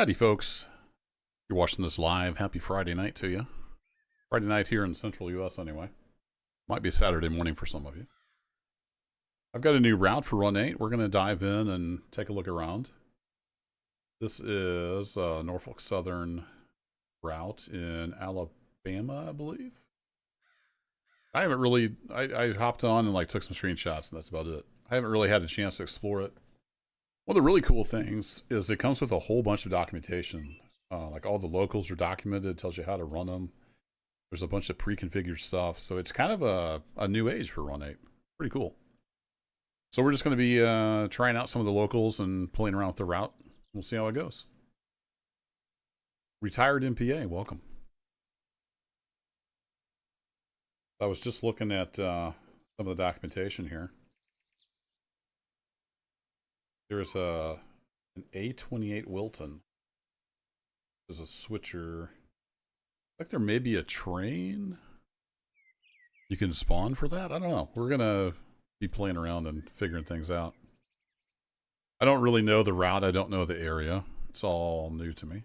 Howdy, folks. You're watching this live. Happy Friday night to you. Friday night here in central U.S. anyway. Might be Saturday morning for some of you. I've got a new route for Run 8. We're going to dive in and take a look around. This is Norfolk Southern route in Alabama, I believe. I haven't really, I hopped on and took some screenshots, and that's about it. I haven't really had a chance to explore it. One of the really cool things is it comes with a whole bunch of documentation. All the locals are documented, tells you how to run them. There's a bunch of pre-configured stuff. So it's kind of a new age for Run 8. Pretty cool. So we're just going to be trying out some of the locals and playing around with the route. We'll see how it goes. Retired MPA, welcome. I was just looking at some of the documentation here. There's an A28 Wilton. There's a switcher. There may be a train you can spawn for that. I don't know. We're gonna be playing around and figuring things out. I don't really know the route. I don't know the area. It's all new to me.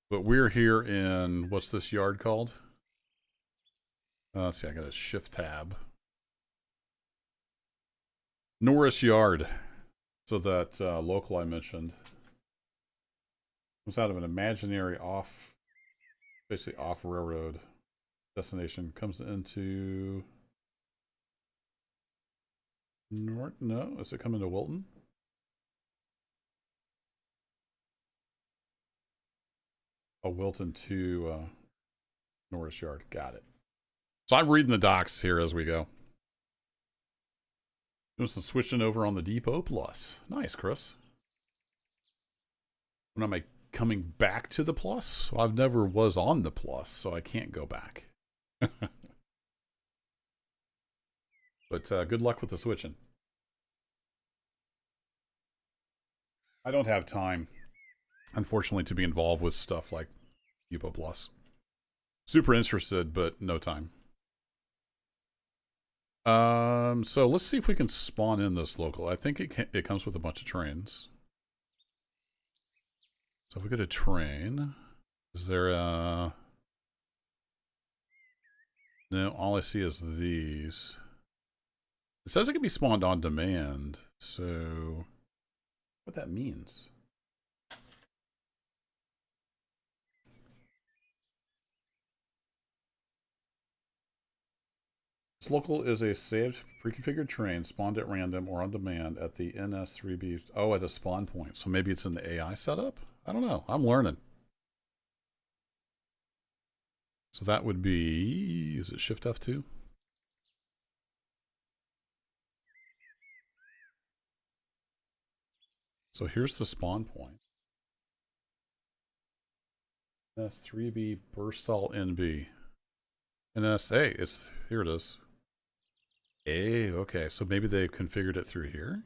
But we're here in, what's this yard called? Let's see, I got a shift tab. Norris Yard. So that local I mentioned comes out of an imaginary basically off railroad destination. Comes into North. No, is it coming to Wilton? Oh, Wilton to Norris Yard. Got it. So I'm reading the docs here as we go. Doing some switching over on the Depot Plus. Nice, Chris. When am I coming back to the Plus? Well, I've never was on the Plus, so I can't go back. But good luck with the switching. I don't have time, unfortunately, to be involved with stuff like Depot Plus. Super interested, but no time. So let's see if we can spawn in this local. I think it comes with a bunch of trains. So if we get a train, is there a... No, all I see is these. It says it can be spawned on demand, so what that means. This local is a saved pre-configured train spawned at random or on demand at the NS3B. Oh, at a spawn point. So maybe it's in the AI setup? I don't know. I'm learning. So that would be, is it Shift F2? So here's the spawn point. NS3B Barstow NB. NSA, here it is. Okay, so maybe they've configured it through here.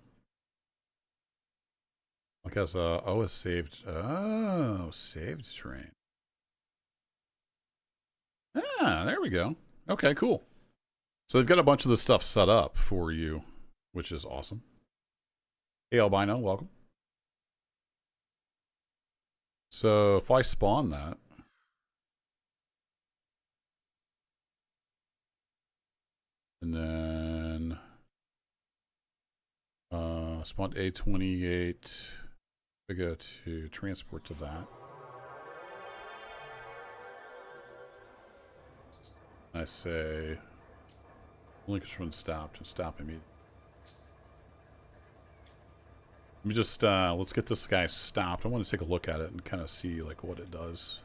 Like as it's saved. Oh, saved train. Ah, there we go. Okay, cool. So they've got a bunch of this stuff set up for you, which is awesome. Hey, Albino, welcome. So if I spawn that, and then spawn A28, I go to transport to that. I say link run stopped and stop immediately. Let me just let's get this guy stopped. I want to take a look at it and kind of see what it does.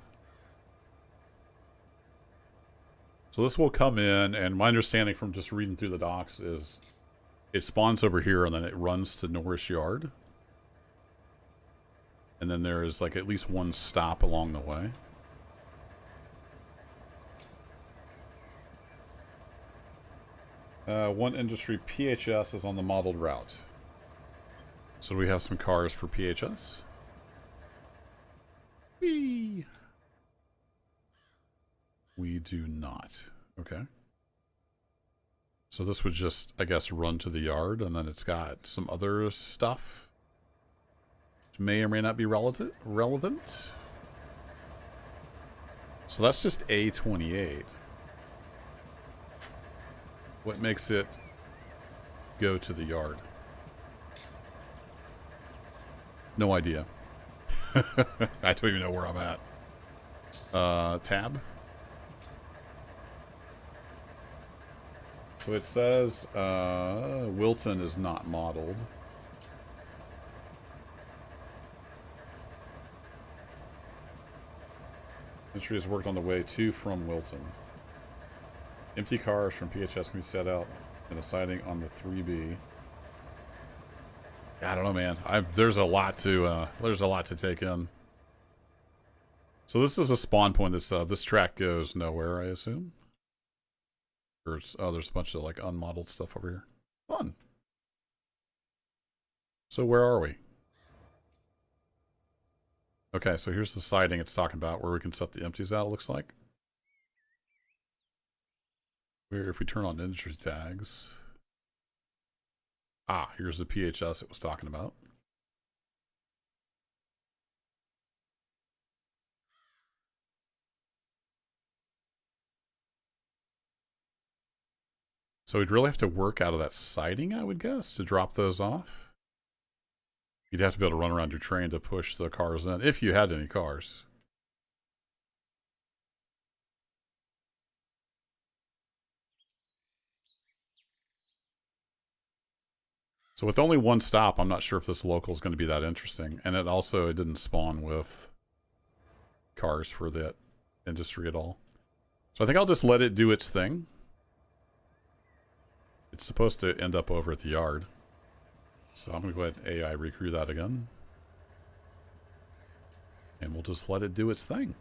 So this will come in, and my understanding from just reading through the docs is it spawns over here and then it runs to Norris Yard. And then there is at least one stop along the way. One industry PHS is on the modeled route. So we have some cars for PHS. We do not. Okay. So this would just, I guess, run to the yard, and then it's got some other stuff. may or may not be relevant. So that's just A28. What makes it go to the yard? No idea. I don't even know where I'm at. Tab. So it says Wilton is not modeled. Entry has worked on the way to from Wilton. Empty cars from PHS can be set out in a siding on the 3B. I don't know, man. There's a lot to take in. So this is a spawn point. This track goes nowhere, I assume. There's a bunch of like unmodeled stuff over here. Fun. So where are we? Okay, so here's the siding it's talking about where we can set the empties out, it looks like. If we turn on industry tags. Ah, here's the PHS it was talking about. So we'd really have to work out of that siding, I would guess, to drop those off. You'd have to be able to run around your train to push the cars in, if you had any cars. So with only one stop, I'm not sure if this local is going to be that interesting. And it didn't spawn with cars for that industry at all. So I think I'll just let it do its thing. It's supposed to end up over at the yard. So I'm going to go ahead and AI recrew that again. And we'll just let it do its thing.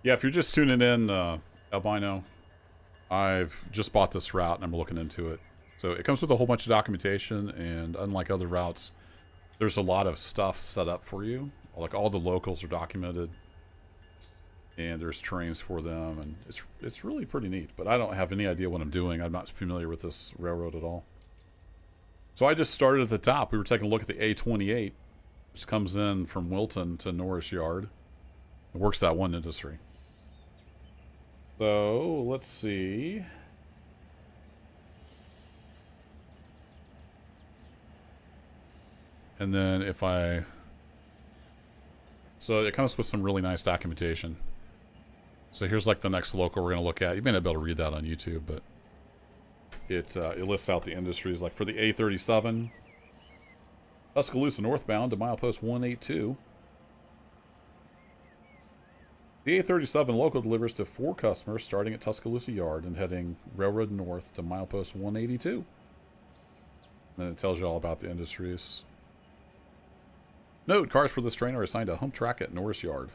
Yeah, if you're just tuning in, Albino, I've just bought this route and I'm looking into it. So it comes with a whole bunch of documentation, and unlike other routes, there's a lot of stuff set up for you. Like all the locals are documented, and there's trains for them, and it's really pretty neat. But I don't have any idea what I'm doing. I'm not familiar with this railroad at all. So I just started at the top. We were taking a look at the A28, which comes in from Wilton to Norris Yard. It works that one industry. So let's see. And then so it comes with some really nice documentation. So here's like the next local we're going to look at. You may not be able to read that on YouTube, but it lists out the industries. Like for the A37, Tuscaloosa northbound to milepost 182. The A37 local delivers to 4 customers starting at Tuscaloosa Yard and heading railroad north to milepost 182. And then it tells you all about the industries. Note, cars for this train are assigned a hump track at Norris Yard.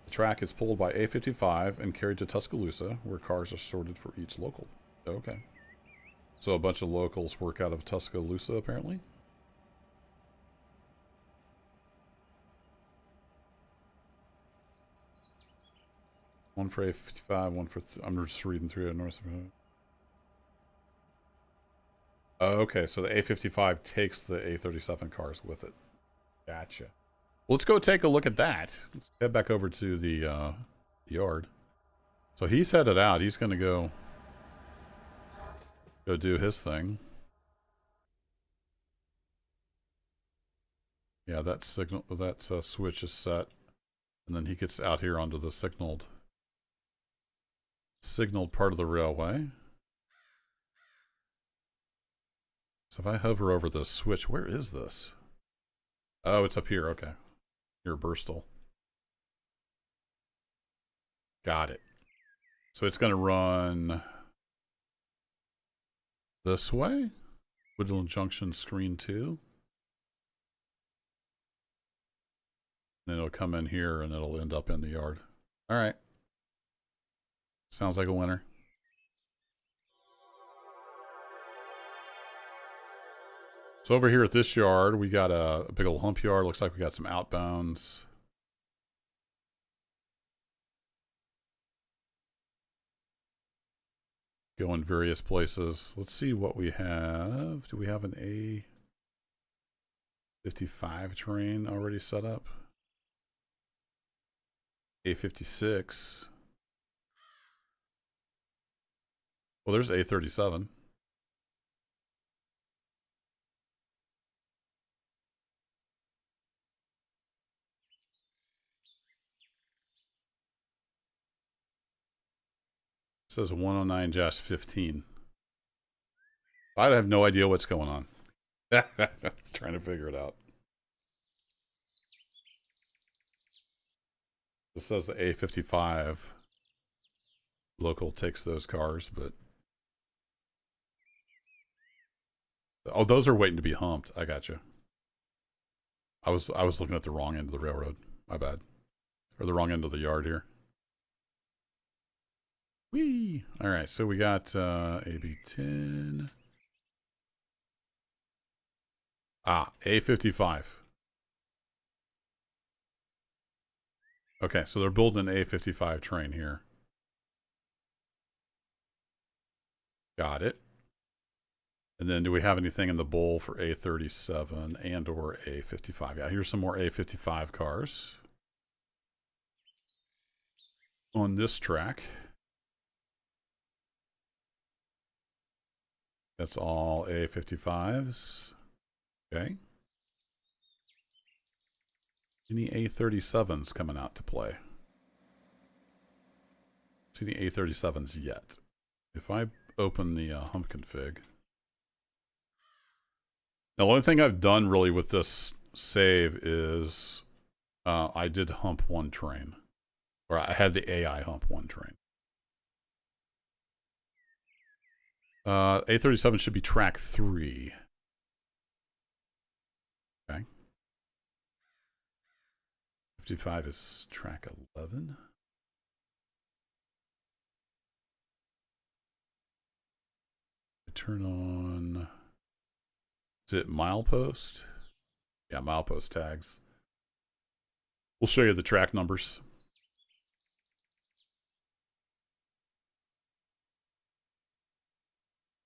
The track is pulled by A55 and carried to Tuscaloosa, where cars are sorted for each local. Okay. So a bunch of locals work out of Tuscaloosa, apparently. One for A55, one for... I'm just reading through it. North. Okay, so the A55 takes the A37 cars with it. Gotcha. Well, let's go take a look at that. Let's head back over to the yard. So he's headed out. He's going to go do his thing. Yeah, that switch is set, and then he gets out here onto the signaled part of the railway. So if I hover over the switch, where is this? Oh, it's up here. Okay. Near Barstow. Got it. So it's going to run this way. Woodland Junction, screen 2. Then it'll come in here and it'll end up in the yard. All right. Sounds like a winner. So over here at this yard, we got a big old hump yard. Looks like we got some outbounds. Go in various places. Let's see what we have. Do we have an A55 train already set up? A56. Well, there's A37. It says 109-15. I have no idea what's going on. Trying to figure it out. This says the A55 local takes those cars, but oh, those are waiting to be humped. I got you. I was looking at the wrong end of the railroad. My bad. Or the wrong end of the yard here. Whee! All right, so we got AB10. Ah, A55. Okay, so they're building an A55 train here. Got it. And then do we have anything in the bowl for A37 and or A55? Yeah, here's some more A55 cars on this track. That's all A55s. Okay. Any A37s coming out to play? See any A37s yet? If I open the hump config. Now, the only thing I've done really with this save is I did hump one train. Or I had the AI hump one train. A37 should be track 3. Okay. 55 is track 11. I turn on... Is it milepost? Yeah, milepost tags. We'll show you the track numbers.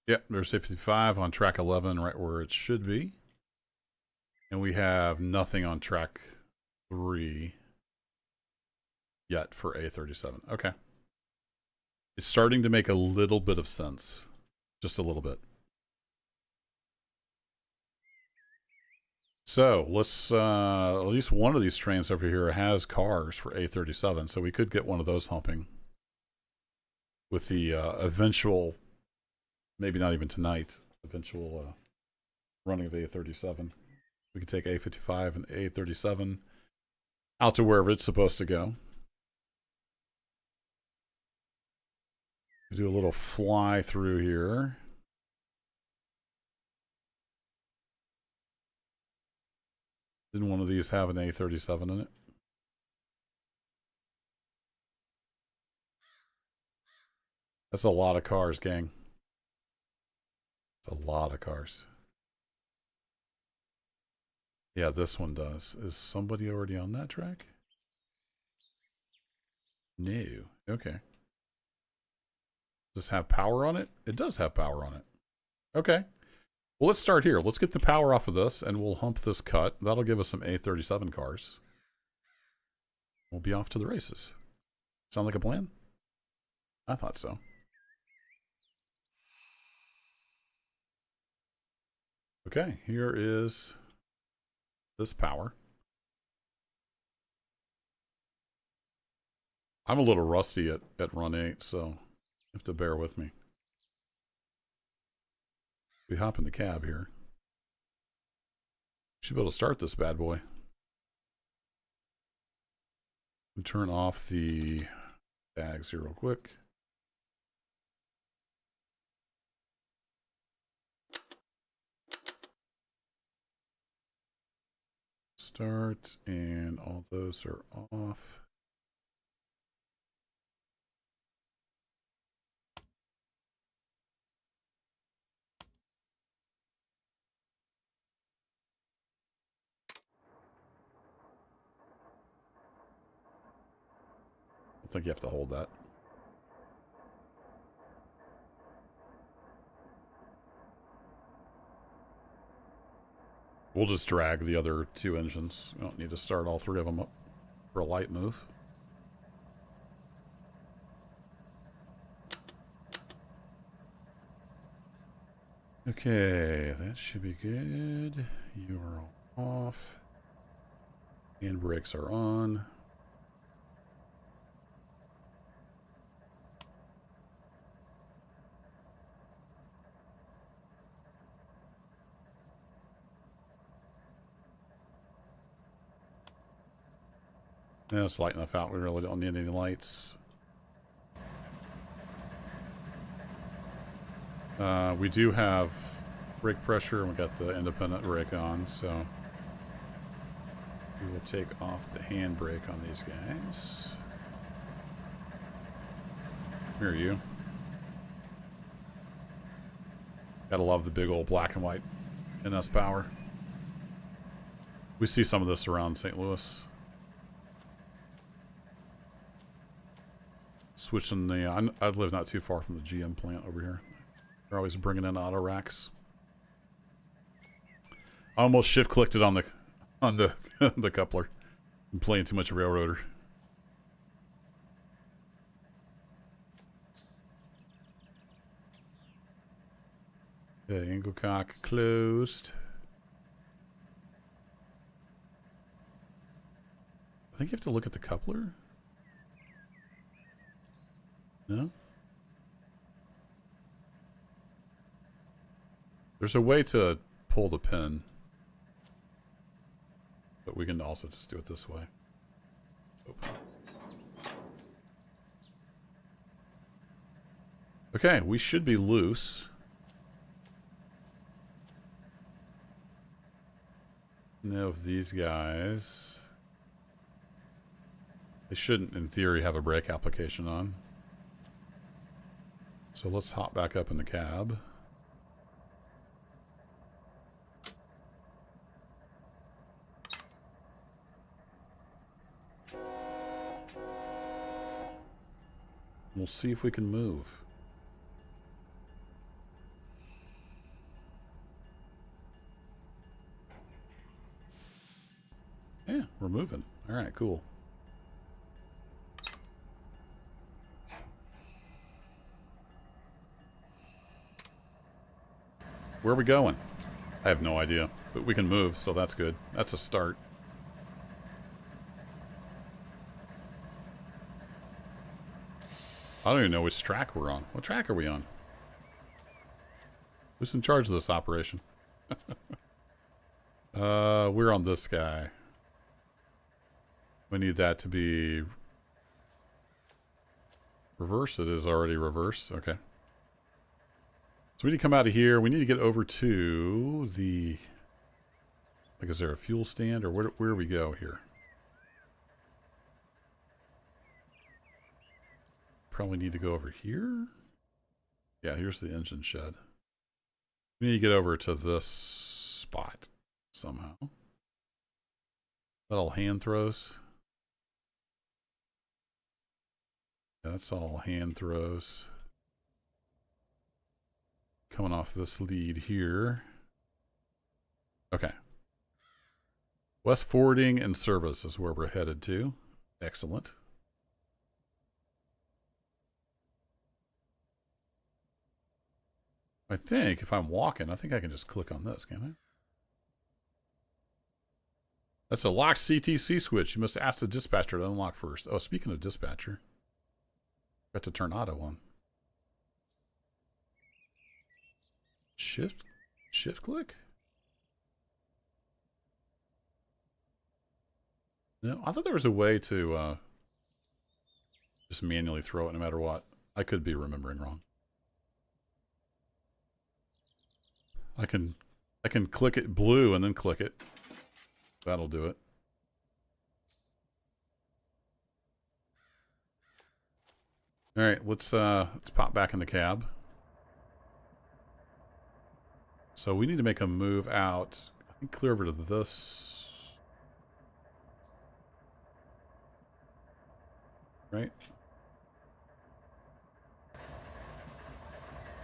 Yep, there's 55 on track 11, right where it should be. And we have nothing on track 3 yet for A37. Okay. It's starting to make a little bit of sense. Just a little bit. So let's, at least one of these trains over here has cars for A37, so we could get one of those humping with the eventual, maybe not even tonight, eventual running of A37. We could take A55 and A37 out to wherever it's supposed to go. We do a little fly through here. Didn't one of these have an A37 in it? That's a lot of cars, gang. It's a lot of cars. Yeah, this one does. Is somebody already on that track? No. Okay. Does this have power on it? It does have power on it. Okay. Well, let's start here. Let's get the power off of this, and we'll hump this cut. That'll give us some A37 cars. We'll be off to the races. Sound like a plan? I thought so. Okay, here is this power. I'm a little rusty at run 8, so you have to bear with me. We hop in the cab here. Should be able to start this bad boy. And turn off the tags here real quick. Start, and all those are off. I think you have to hold that. We'll just drag the other two engines. We don't need to start all three of them up for a light move. Okay, that should be good. You are off. Handbrakes are on. Yeah, it's light enough out. We really don't need any lights. We do have brake pressure, and we got the independent brake on, so we will take off the handbrake on these guys. Here, you. Gotta love the big old black and white NS power. We see some of this around St. Louis. Switching the... I live not too far from the GM plant over here. They're always bringing in auto racks. I almost shift-clicked it on the the coupler. I'm playing too much railroader. Okay, angle cock closed. I think you have to look at the coupler. No? There's a way to pull the pin. But we can also just do it this way. Open. Okay, we should be loose. Now if these guys... They shouldn't, in theory, have a brake application on. So let's hop back up in the cab. We'll see if we can move. Yeah, we're moving. All right, cool. Where are we going? I have no idea, but we can move, so that's good. That's a start. I don't even know which track we're on. What track are we on? Who's in charge of this operation? We're on this guy. We need that to be reverse. It is already reverse. Okay. So we need to come out of here. We need to get over to the... Like, is there a fuel stand? Or where do we go here? Probably need to go over here. Yeah, here's the engine shed. We need to get over to this spot somehow. That all hand throws. Yeah, that's all hand throws. Coming off this lead here. Okay. West Forwarding and Service is where we're headed to. Excellent. I think if I'm walking, I think I can just click on this, can't I? That's a locked CTC switch. You must ask the dispatcher to unlock first. Oh, speaking of dispatcher, got to turn auto on. Shift click? No, I thought there was a way to just manually throw it no matter what. I could be remembering wrong. I can click it blue and then click it. That'll do it. All right, let's pop back in the cab. So we need to make a move out. I think clear over to this. Right?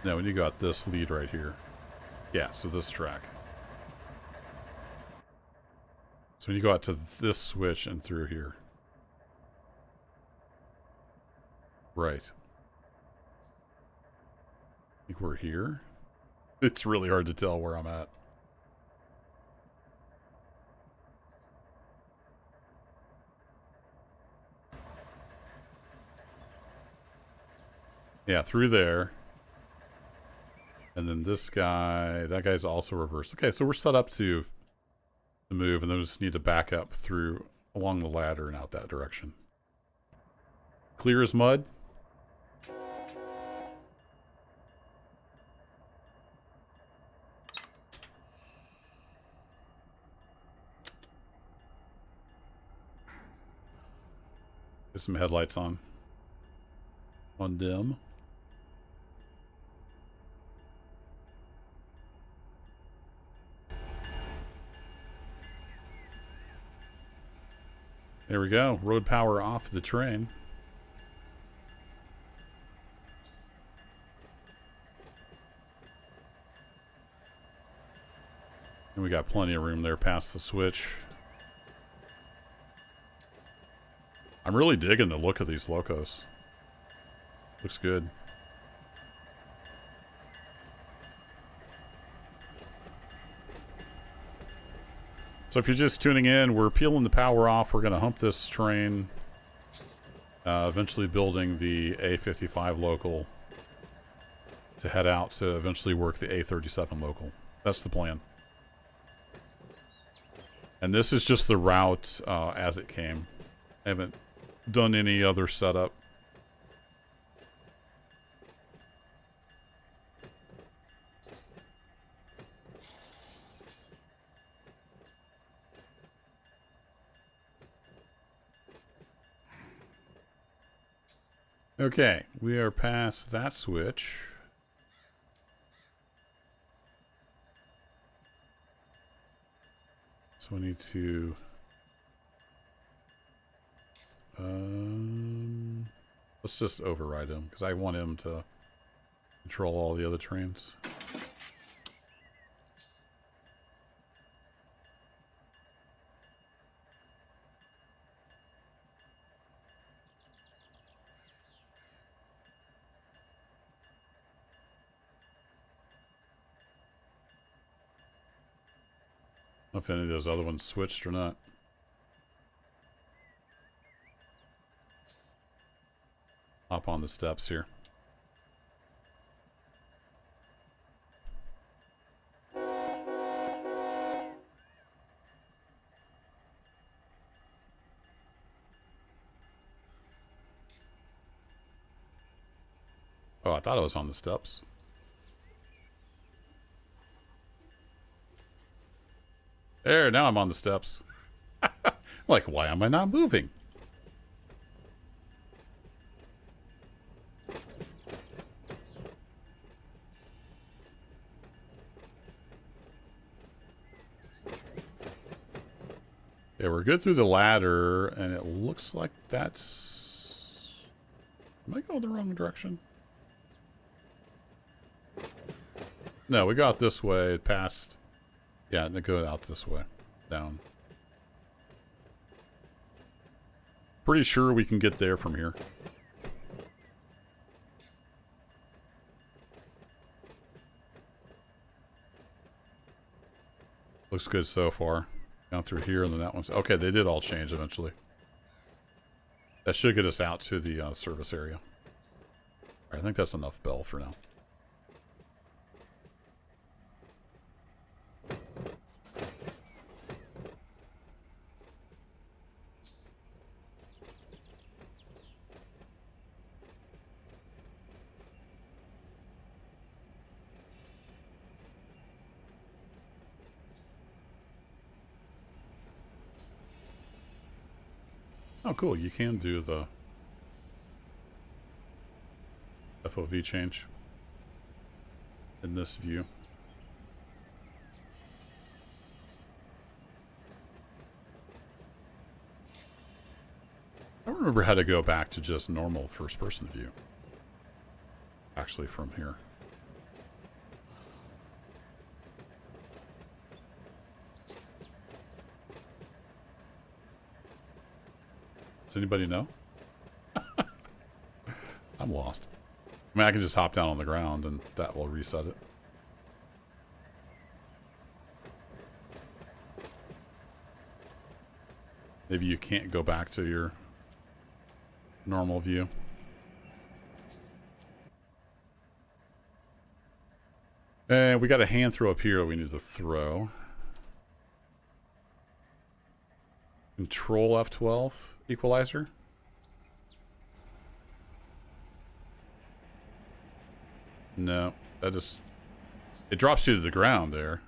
No, we need to go out this lead right here. Yeah, so this track. So when you go out to this switch and through here. Right. I think we're here. It's really hard to tell where I'm at. Yeah, through there. And then this guy, that guy's also reversed. Okay, so we're set up to move, and then we just need to back up through along the ladder and out that direction. Clear as mud. Get some headlights on. On dim. There we go. Road power off the train. And we got plenty of room there past the switch. I'm really digging the look of these locos. Looks good. So if you're just tuning in, we're peeling the power off. We're going to hump this train, eventually building the A55 local to head out to eventually work the A37 local. That's the plan. And this is just the route as it came. I haven't done any other setup. Okay, we are past that switch. So we need to let's just override him because I want him to control all the other trains. I don't know if any of those other ones switched or not. Hop on the steps here. Oh, I thought I was on the steps. There, now I'm on the steps. Like, why am I not moving? Yeah, we're good through the ladder, and it looks like that's... Am I going the wrong direction? No, we got this way, past... Yeah, and it goes out this way. Down. Pretty sure we can get there from here. Looks good so far. Down through here, and then that one's... Okay, they did all change eventually. That should get us out to the service area. All right, I think that's enough bell for now. Oh, cool. You can do the FOV change in this view. I don't remember how to go back to just normal first-person view. Actually, from here. Does anybody know? I'm lost. I mean, I can just hop down on the ground and that will reset it. Maybe you can't go back to your normal view. And we got a hand throw up here we need to throw. Control F12 equalizer. No, that just... It drops you to the ground there.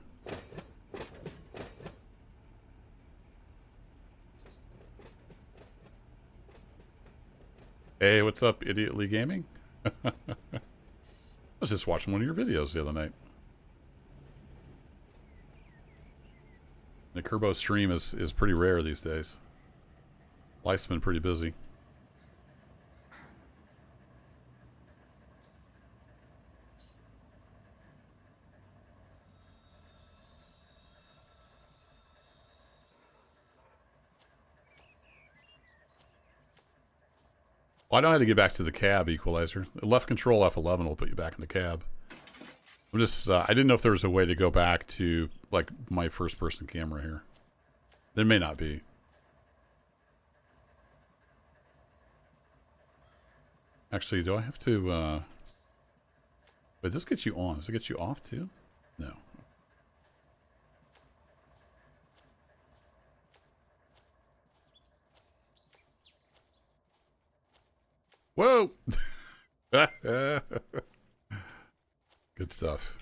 Hey, what's up, Idiotly Gaming? I was just watching one of your videos the other night. The Kerbo stream is pretty rare these days. Life's been pretty busy. Well, I know how to get back to the cab equalizer. Left control F11 will put you back in the cab. I'm just, I didn't know if there was a way to go back to, like, my first-person camera here. There may not be. Actually, do I have to, wait, this gets you on. Does it get you off, too? No. Whoa! Good stuff.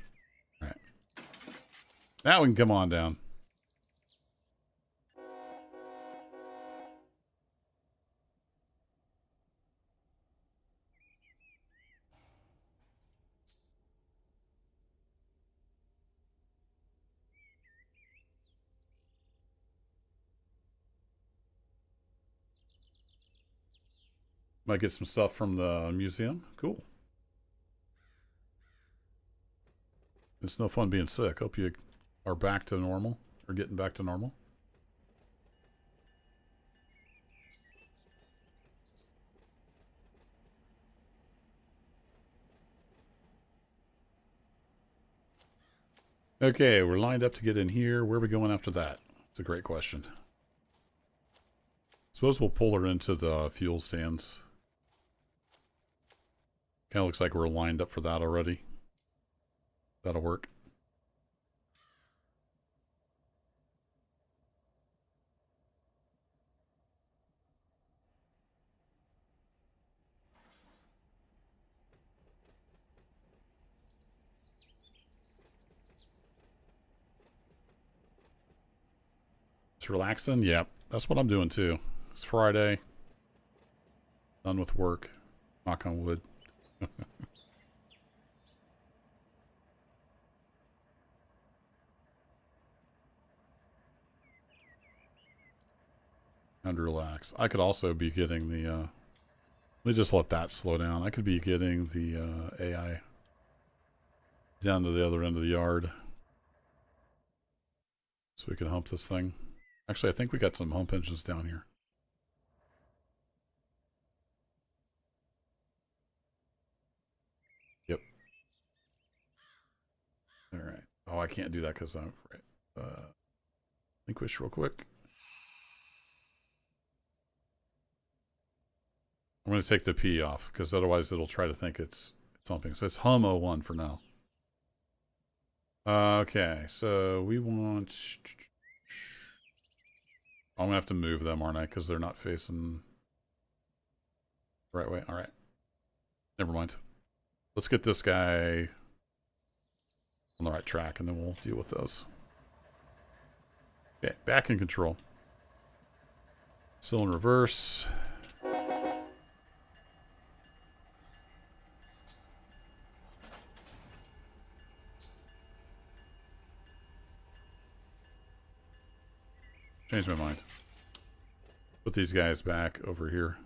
All right. Now we can come on down. Might get some stuff from the museum. Cool. It's no fun being sick. Hope you are back to normal, or getting back to normal. Okay, we're lined up to get in here. Where are we going after that? It's a great question. Suppose we'll pull her into the fuel stands. Kind of looks like we're lined up for that already. That'll work. It's relaxing? Yep. That's what I'm doing too. It's Friday. Done with work. Knock on wood. And relax. I could also be getting the, let me just let that slow down. I could be getting the AI down to the other end of the yard. So we can hump this thing. Actually, I think we got some hump engines down here. Yep. All right. Oh, I can't do that because I'm right. Relinquish real quick. I'm going to take the P off because otherwise it'll try to think it's humping. So it's hum 01 for now. Okay, so we want... I'm going to have to move them, aren't I? Because they're not facing the right way. All right. Never mind. Let's get this guy on the right track, and then we'll deal with those. Okay, back in control. Still in reverse. Changed my mind. Put these guys back over here.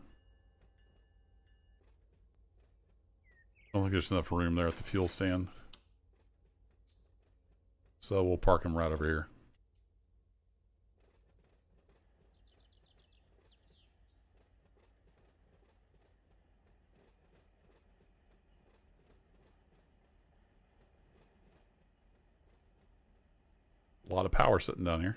I don't think there's enough room there at the fuel stand. So we'll park them right over here. A lot of power sitting down here.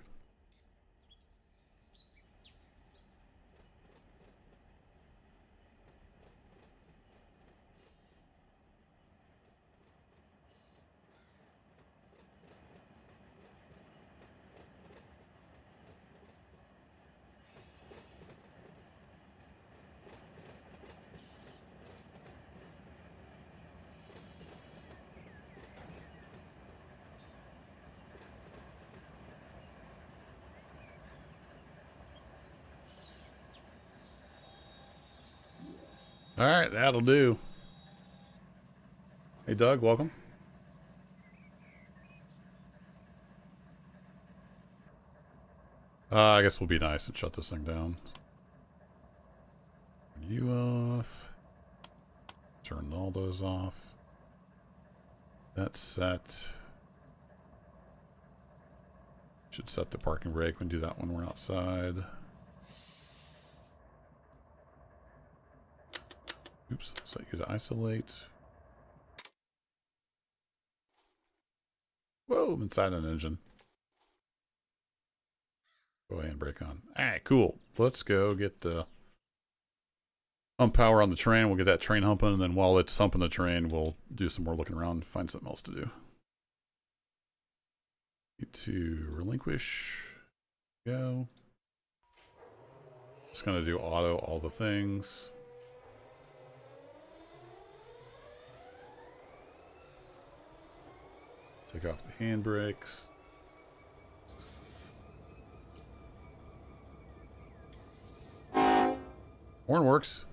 All right, that'll do. Hey, Doug, welcome. I guess we'll be nice and shut this thing down. Turn you off. Turn all those off. That's set. Should set the parking brake. We can do that when we're outside. Oops, set you to isolate. Whoa, I'm inside an engine. Go ahead and brake on. Alright, cool. Let's go get the hump power on the train. We'll get that train humping, and then while it's humping the train, we'll do some more looking around and find something else to do. Need to relinquish. Go. Just gonna do auto all the things. Take off the handbrakes. Horn works.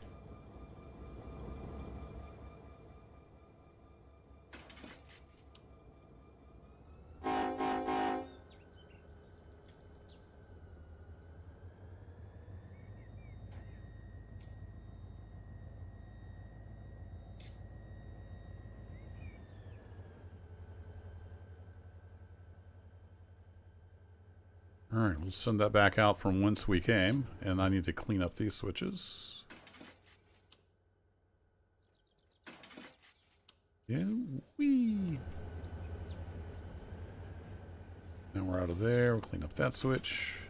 Alright, we'll send that back out from whence we came, and I need to clean up these switches. Yeah, wee. Now we're out of there, we'll clean up that switch.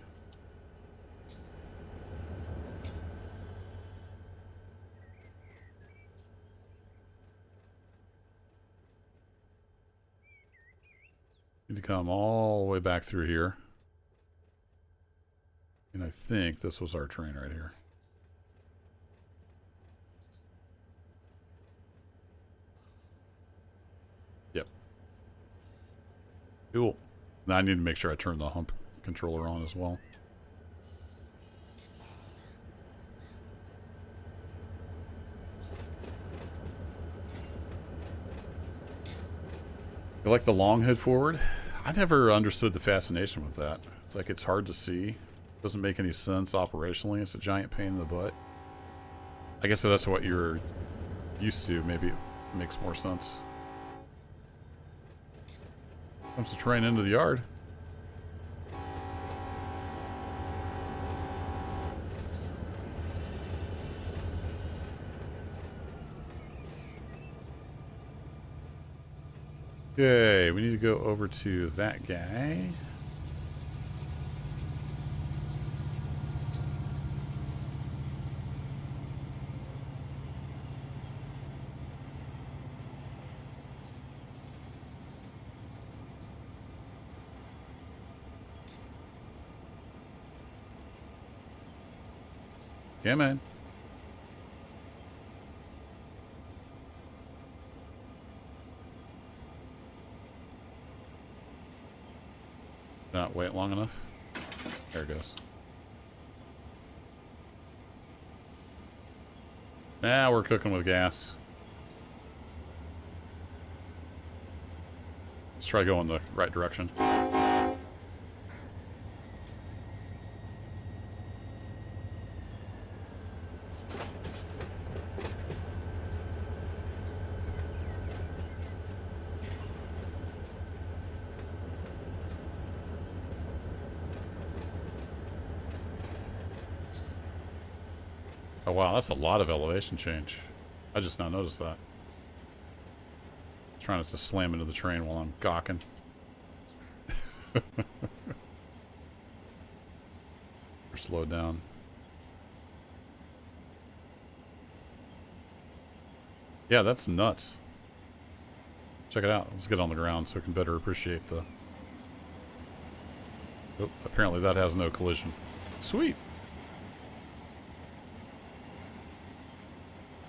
Need to come all the way back through here. And I think this was our train right here. Yep. Cool. Now I need to make sure I turn the hump controller on as well. You like the long head forward? I never understood the fascination with that. It's like it's hard to see. Doesn't make any sense operationally. It's a giant pain in the butt. I guess if that's what you're used to, maybe it makes more sense. Comes the train into the yard. Okay, we need to go over to that guy. Come in. Not wait long enough. There it goes. Now we're cooking with gas. Let's try going the right direction. Oh wow, that's a lot of elevation change. I just now noticed that. Trying not to slam into the train while I'm gawking. slowed down. Yeah, that's nuts. Check it out. Let's get on the ground so we can better appreciate the... Oh, apparently that has no collision. Sweet.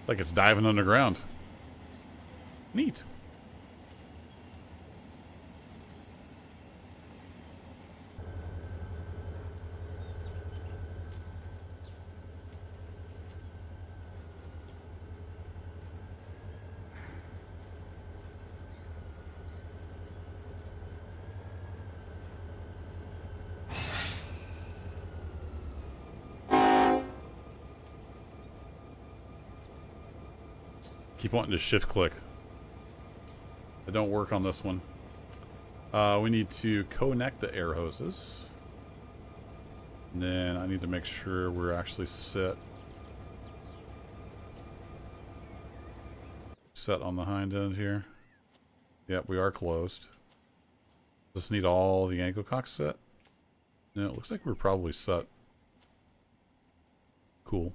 Like it's diving underground. Neat. Keep wanting to shift click. It don't work on this one. We need to connect the air hoses. And then I need to make sure we're actually set on the hind end here. Yep, we are closed. Just need all the ankle cocks set. No, it looks like we're probably set. Cool.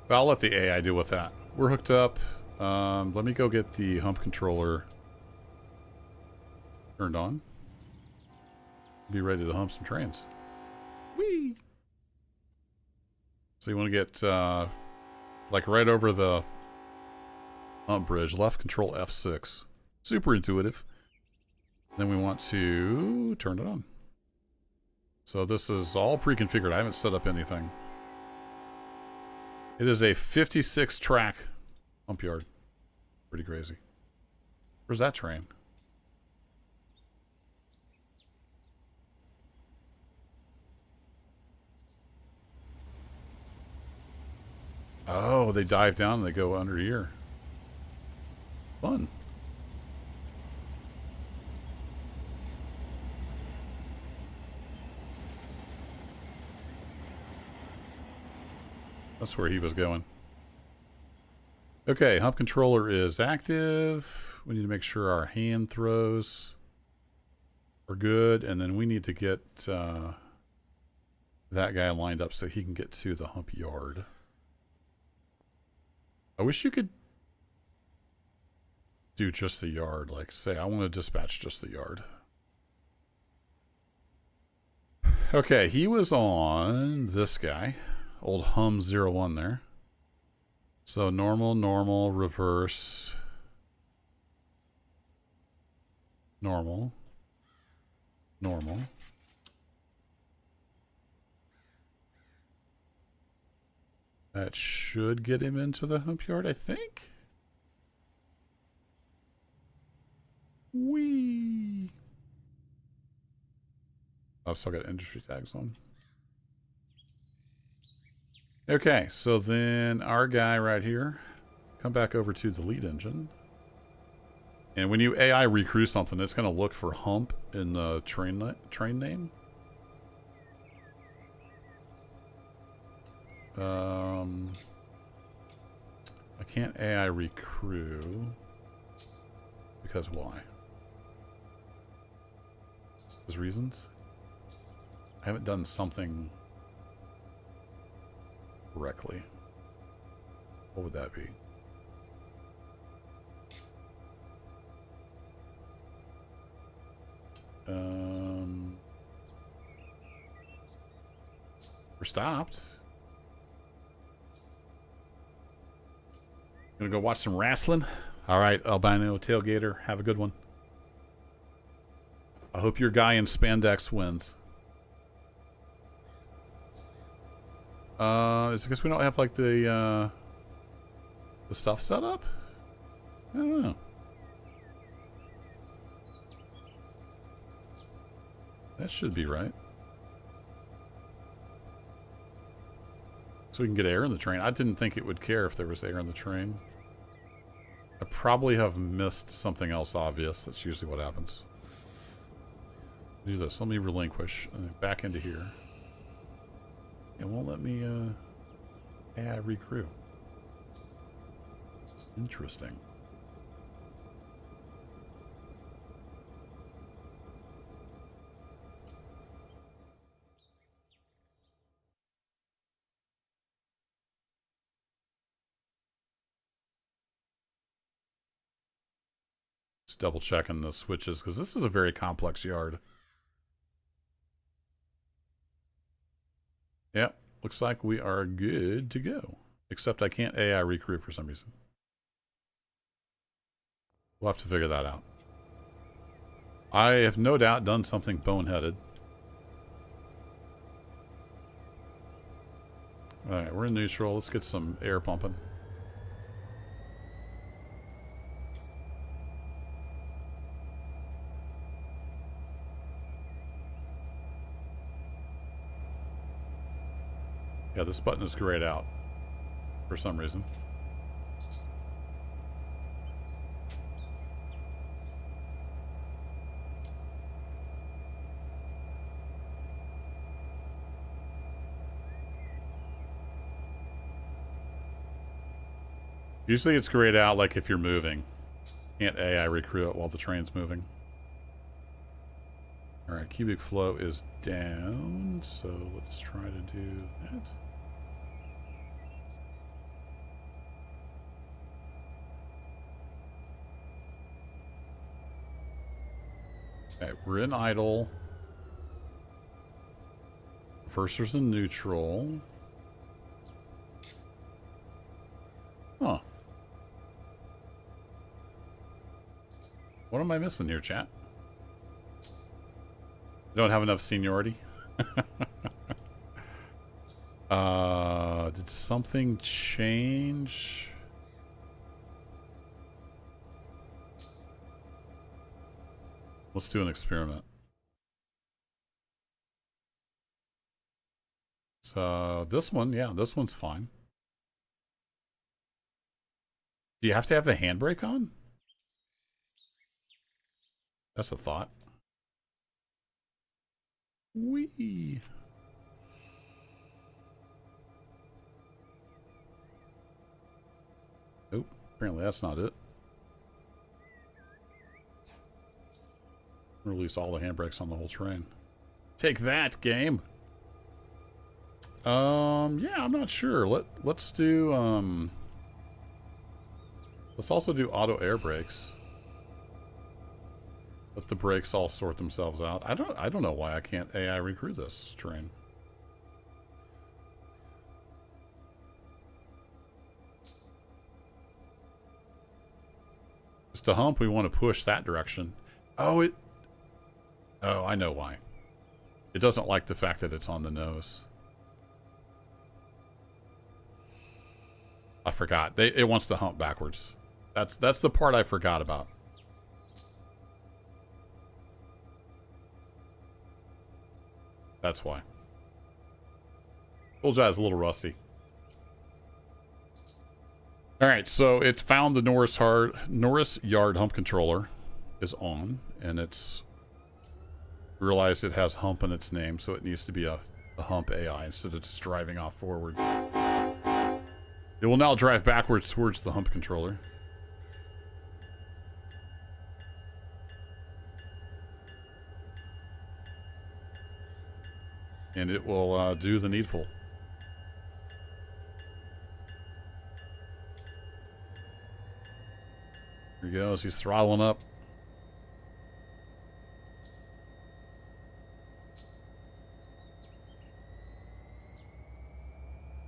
I'll let the AI deal with that. We're hooked up. Let me go get the hump controller turned on. Be ready to hump some trains. Whee! So you want to get like right over the hump bridge. Left control F6. Super intuitive. Then we want to turn it on. So this is all pre-configured. I haven't set up anything. It is a 56 track hump yard. Pretty crazy. Where's that train? Oh, they dive down and they go under here. Fun. That's where he was going. Okay, hump controller is active. We need to make sure our hand throws are good. And then we need to get that guy lined up so he can get to the hump yard. I wish you could do just the yard. Like, say, I want to dispatch just the yard. Okay, he was on this guy. Old hum 01 there. So normal, normal, reverse, normal, normal. That should get him into the hump yard, I think. Whee! I've still got industry tags on. Okay, so then our guy right here, come back over to the lead engine. And when you AI recrew something, it's going to look for hump in the train name. I can't AI recrew because why? There's reasons. I haven't done something correctly. What would that be? We're stopped. Gonna go watch some wrestling. All right, albino tailgater, have a good one. I hope your guy in spandex wins. Is it because we don't have like the stuff set up? I don't know. That should be right. So we can get air in the train. I didn't think it would care if there was air in the train. I probably have missed something else obvious. That's usually what happens. Do this. Let me relinquish. Back into here. It won't let me recrew. Interesting. Just double checking the switches because this is a very complex yard. Yep, looks like we are good to go. Except I can't AI recruit for some reason. We'll have to figure that out. I have no doubt done something boneheaded. Alright, we're in neutral. Let's get some air pumping. Yeah, this button is grayed out for some reason. Usually it's grayed out like if you're moving. Can't AI recruit it while the train's moving. Alright, cubic flow is down, so let's try to do that. Okay, we're in idle. Reversers in neutral. Huh. What am I missing here, chat? Don't have enough seniority. Did something change? Let's do an experiment. So this one, yeah, this one's fine. Do you have to have the handbrake on? That's a thought. Whee! Nope, apparently that's not it. Release all the handbrakes on the whole train. Take that, game! Yeah, I'm not sure. Let's do, let's also do auto air brakes. Let the brakes all sort themselves out. I don't know why I can't AI recruit this train. Just a hump, we want to push that direction. Oh, I know why. It doesn't like the fact that it's on the nose. I forgot. It wants to hump backwards. That's the part I forgot about. That's why. Told you I was a little rusty. Alright, so it's found the Norris Yard hump controller is on, and it's realized it has hump in its name, so it needs to be a hump AI instead of just driving off forward. It will now drive backwards towards the hump controller. And it will do the needful. Here he goes. He's throttling up.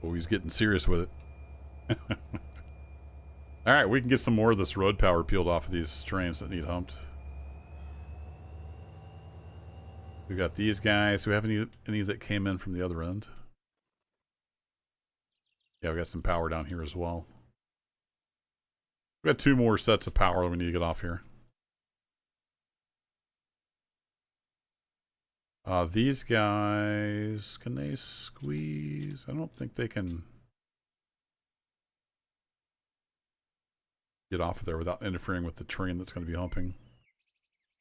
Oh, he's getting serious with it. Alright, we can get some more of this road power peeled off of these trains that need humped. We got these guys. Do we have any that came in from the other end? Yeah, we got some power down here as well. We got 2 more sets of power we need to get off here. These guys, can they squeeze? I don't think they can get off of there without interfering with the train that's going to be humping.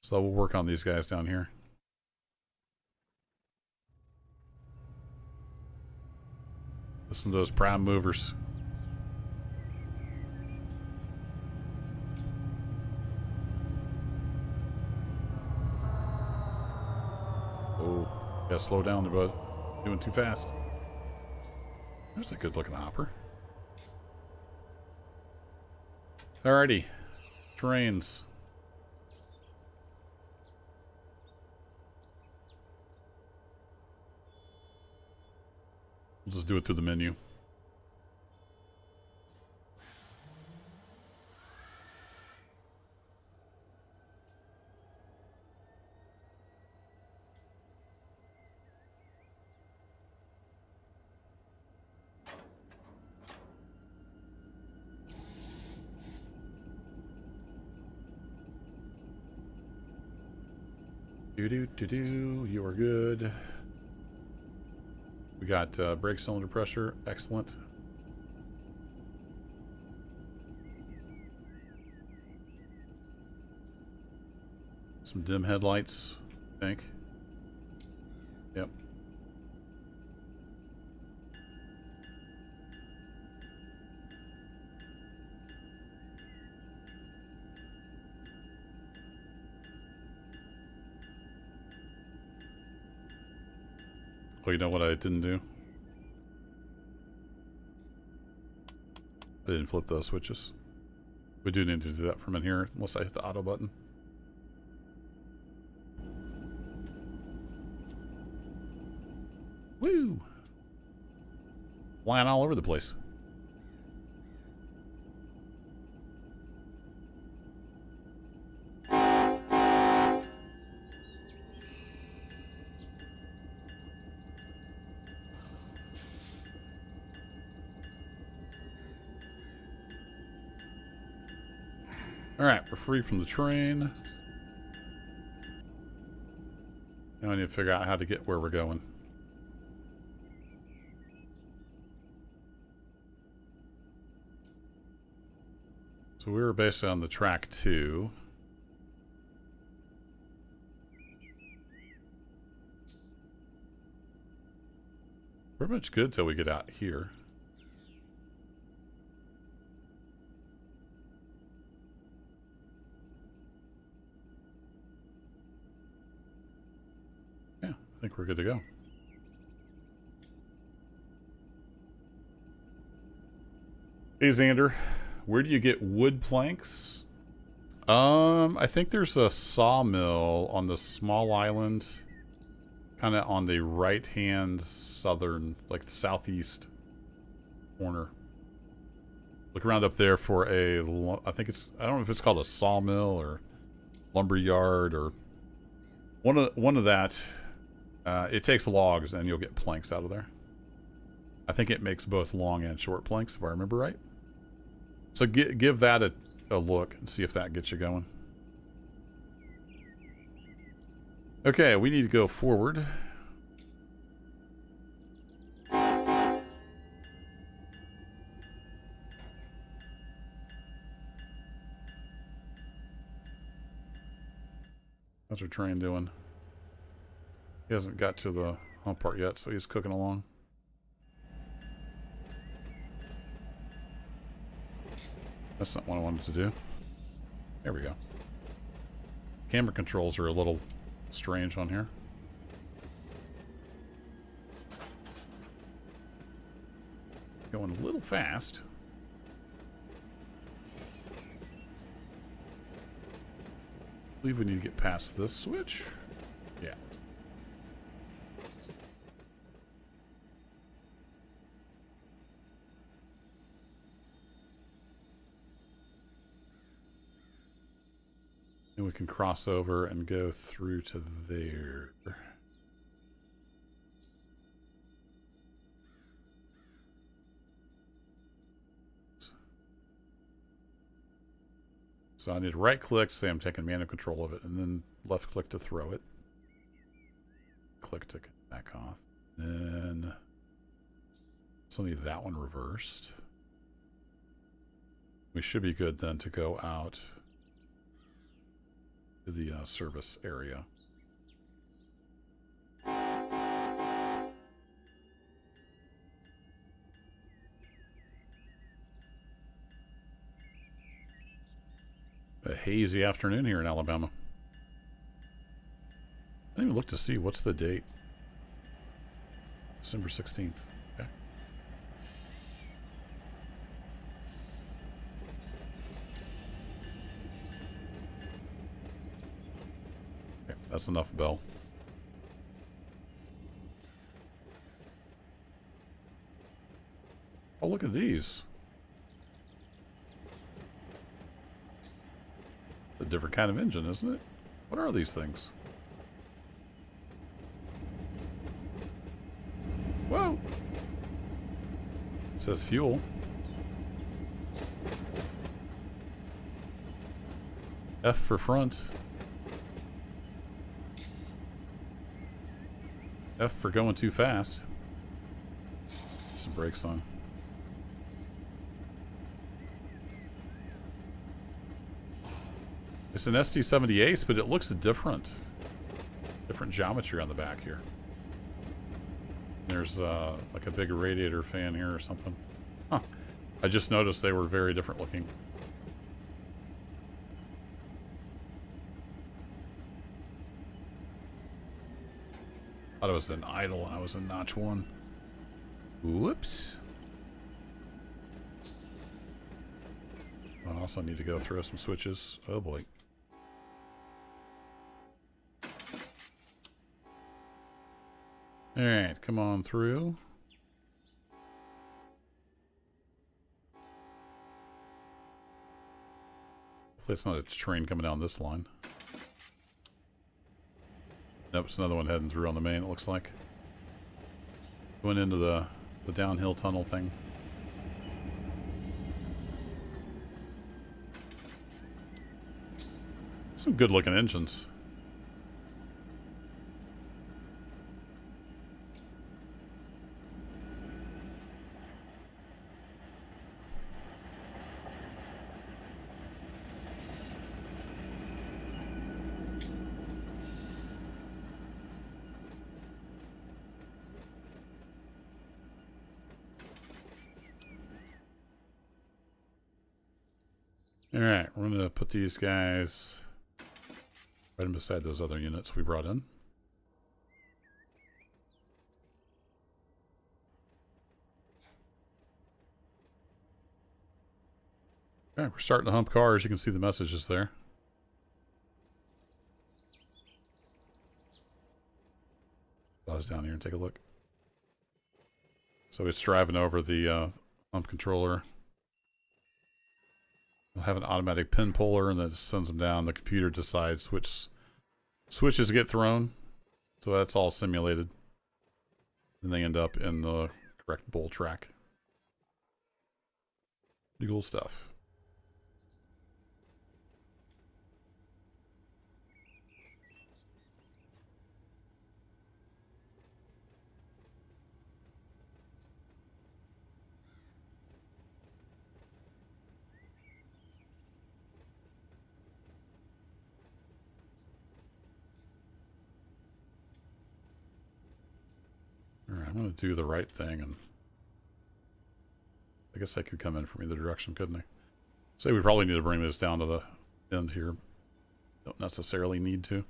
So we'll work on these guys down here. Listen to those prime movers. Oh, gotta slow down there, bud. Doing too fast. There's a good looking hopper. Alrighty. Trains. We'll just do it through the menu. You are good. We got brake cylinder pressure. Excellent. Some dim headlights, I think. Yep. Oh, you know what I didn't do? I didn't flip those switches. We do need to do that from in here, unless I hit the auto button. Woo! Flying all over the place. Alright, we're free from the train. Now I need to figure out how to get where we're going. So we were basically on the track 2. Pretty much good till we get out here. Yeah, I think we're good to go. Hey Xander, where do you get wood planks? I think there's a sawmill on the small island, kind of on the right-hand southern, like the southeast corner. Look around up there for a, I think it's, I don't know if it's called a sawmill or lumber yard or one of that. It takes logs and you'll get planks out of there. I think it makes both long and short planks, if I remember right. So give that a look and see if that gets you going. Okay, we need to go forward. How's our train doing? He hasn't got to the hump part yet, so he's cooking along. That's not what I wanted to do. There we go. Camera controls are a little strange on here. Going a little fast. I believe we need to get past this switch. Yeah. And we can cross over and go through to there. So I need to right click, say I'm taking manual control of it, and then left click to throw it. Click to get back off. Then so need that one reversed. We should be good then to go out to the service area. A hazy afternoon here in Alabama. I didn't even look to see what's the date. December 16th. Okay. Okay, that's enough bell. Oh, look at these. A different kind of engine, isn't it? What are these things? Whoa! It says fuel. F for front. F for going too fast. Some brakes on. It's an ST70 Ace, but it looks different. Different geometry on the back here. There's like a big radiator fan here or something. Huh. I just noticed they were very different looking. Thought it was an idle and I was in notch 1. Whoops. I also need to go through some switches. Oh boy. Alright, come on through. Hopefully it's not a train coming down this line. Nope, it's another one heading through on the main, it looks like. Going into the downhill tunnel thing. Some good looking engines. Alright, we're going to put these guys right beside those other units we brought in. Okay, we're starting to hump cars. You can see the messages there. Buzz down here and take a look. So it's driving over the hump controller. We'll have an automatic pin puller and that sends them down. The computer decides which switches get thrown. So that's all simulated. And they end up in the correct bowl track. Pretty cool stuff. Alright, I'm going to do the right thing, and I guess they could come in from either direction, couldn't they? Say we probably need to bring this down to the end here. Don't necessarily need to.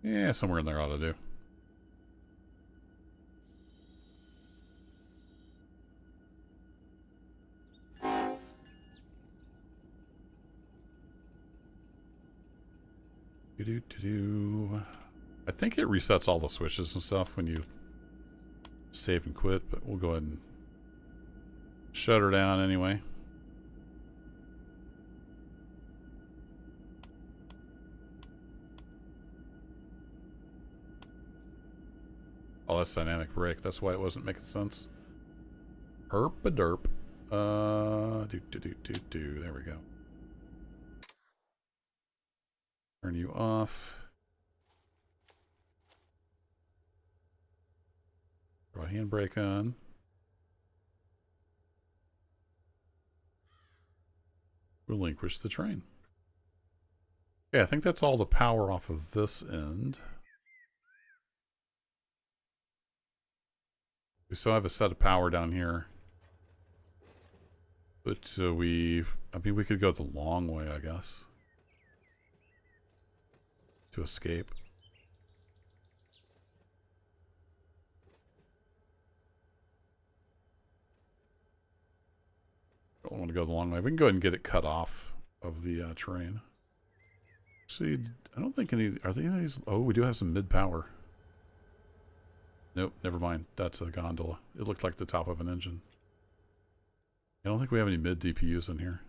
Yeah, somewhere in there ought to do. I think it resets all the switches and stuff when you save and quit, but we'll go ahead and shut her down anyway. Oh, that's dynamic brake. That's why it wasn't making sense. Herp-a-derp. There we go. Turn you off. Throw a handbrake on. Relinquish the train. Okay, I think that's all the power off of this end. We still have a set of power down here. But I mean, we could go the long way, I guess. To escape. to go the long way. We can go ahead and get it cut off of the terrain. See, I don't think any... Are there any of these... Oh, we do have some mid-power. Nope, never mind. That's a gondola. It looked like the top of an engine. I don't think we have any mid-DPUs in here.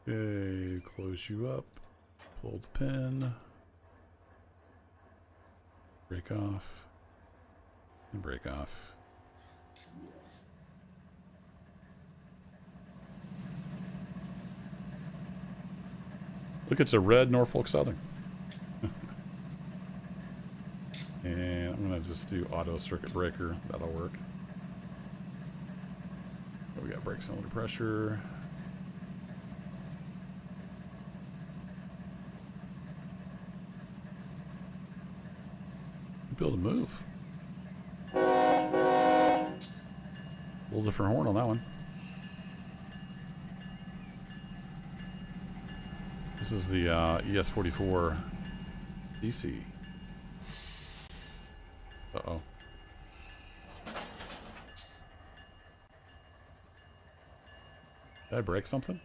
Okay, close you up. Pull the pin. Break off. And break off. Look, it's a red Norfolk Southern. And I'm going to just do auto circuit breaker. That'll work. We got brake cylinder pressure. Be able to move. A little different horn on that one. This is the ES44 DC. Uh-oh. Did I break something?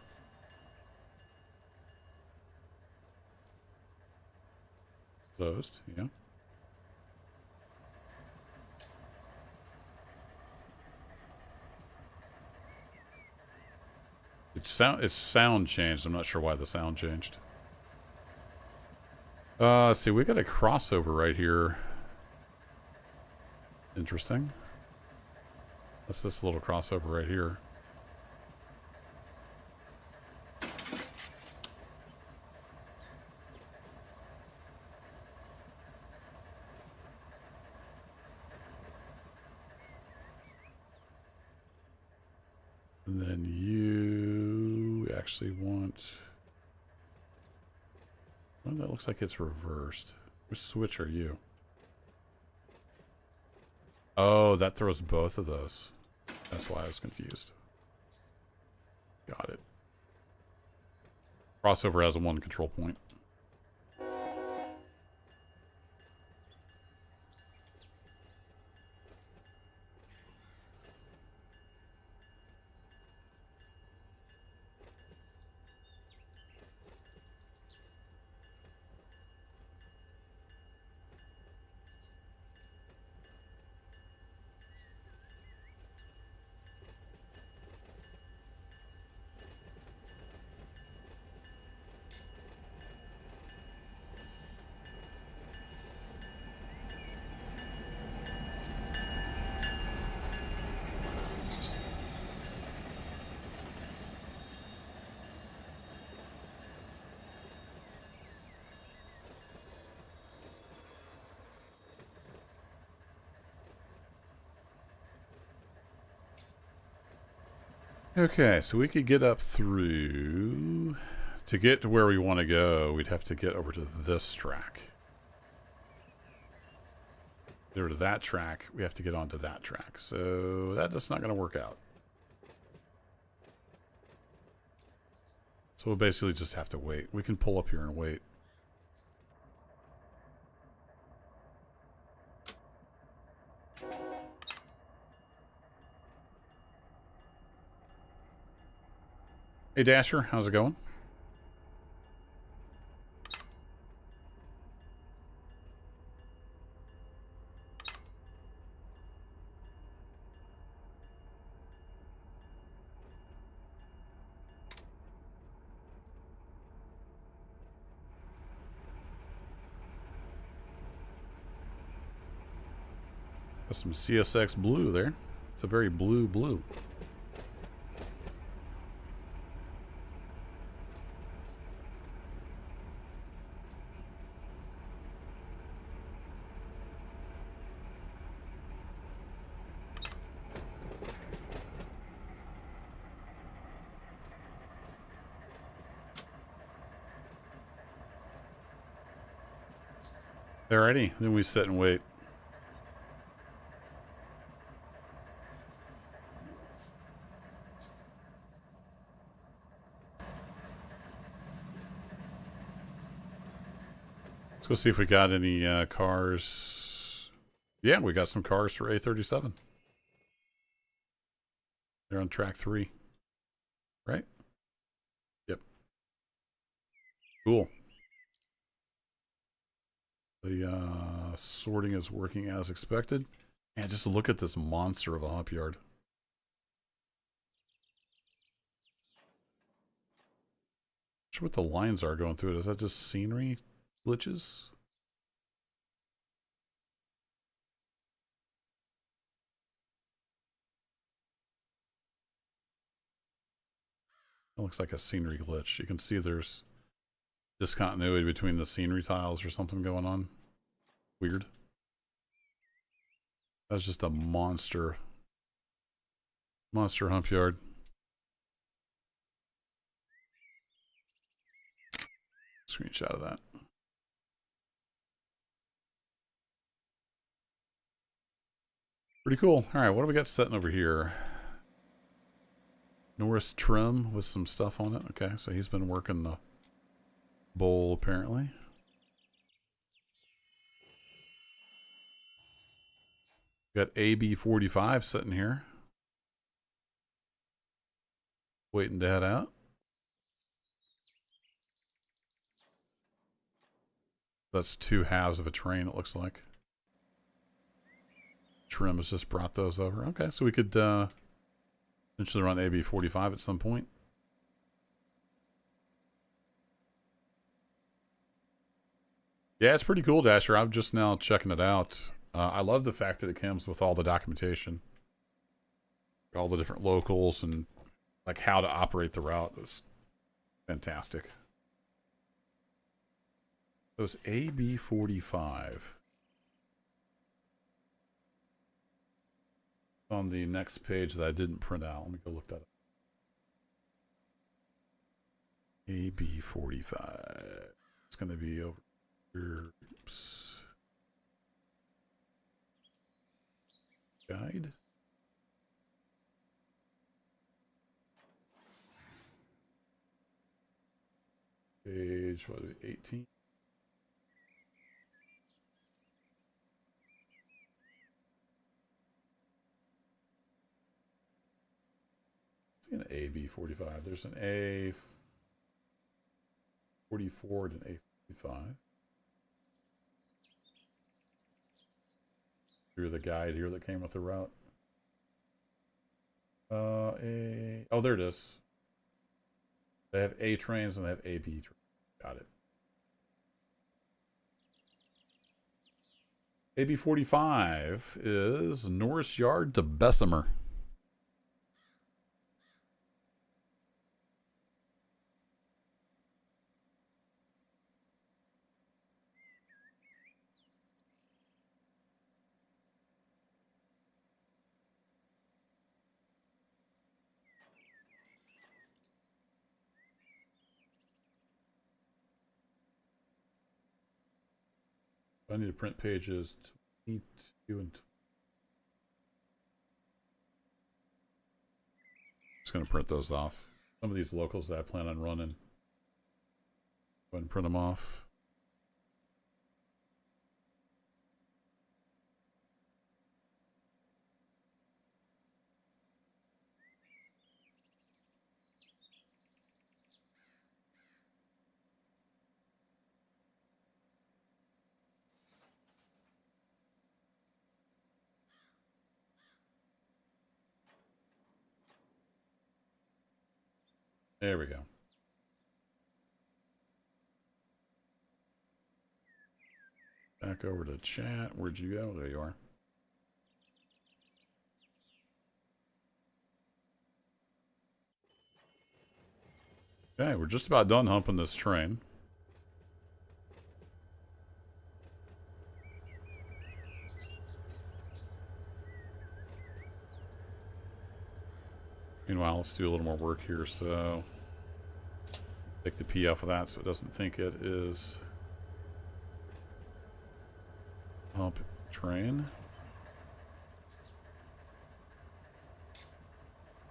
Closed, yeah. Its sound changed. I'm not sure why the sound changed. Let's see, we got a crossover right here. Interesting. That's this little crossover right here. And then you actually want... Well, that looks like it's reversed. Which switch are you? Oh, that throws both of those. That's why I was confused. Got it. Crossover has a one control point. Okay, so we could get up through... To get to where we want to go, we'd have to get over to this track. Get over to that track, we have to get onto that track. So that's not going to work out. So we'll basically just have to wait. We can pull up here and wait. Hey Dasher, how's it going? Got some CSX blue there. It's a very blue. Alrighty, then we sit and wait. Let's go see if we got any cars. Yeah, we got some cars for A37. They're on track 3. Right? Yep. Cool. The sorting is working as expected. And just look at this monster of a hump yard. Not sure what the lines are going through it. Is that just scenery glitches? It looks like a scenery glitch. You can see there's discontinuity between the scenery tiles or something going on. Weird. That's just a monster hump yard. Screenshot of that. Pretty cool. All right, what do we got sitting over here? Norris trim with some stuff on it. Okay, so he's been working the bowl apparently. Got AB45 sitting here, waiting to head out. That's 2 halves of a train, it looks like. Trim has just brought those over. Okay, so we could eventually run AB45 at some point. Yeah, it's pretty cool, Dasher. I'm just now checking it out. I love the fact that it comes with all the documentation. All the different locals and like how to operate the route. Is fantastic. So it's AB45. On the next page that I didn't print out. Let me go look that up. AB45. It's going to be over here. Oops. Guide. Page, what is it, 18? It's an AB45. There's an A44 and an A45. Here's the guide here that came with the route. Oh, there it is. They have A trains and they have AB trains. Got it. AB45 is Norris Yard to Bessemer. I need to print pages 22 and 20. Just going to print those off. Some of these locals that I plan on running. Go ahead and print them off. There we go. Back over to chat. Where'd you go? There you are. Okay, we're just about done humping this train. Meanwhile, let's do a little more work here. So take the P off of that so it doesn't think it is hump train.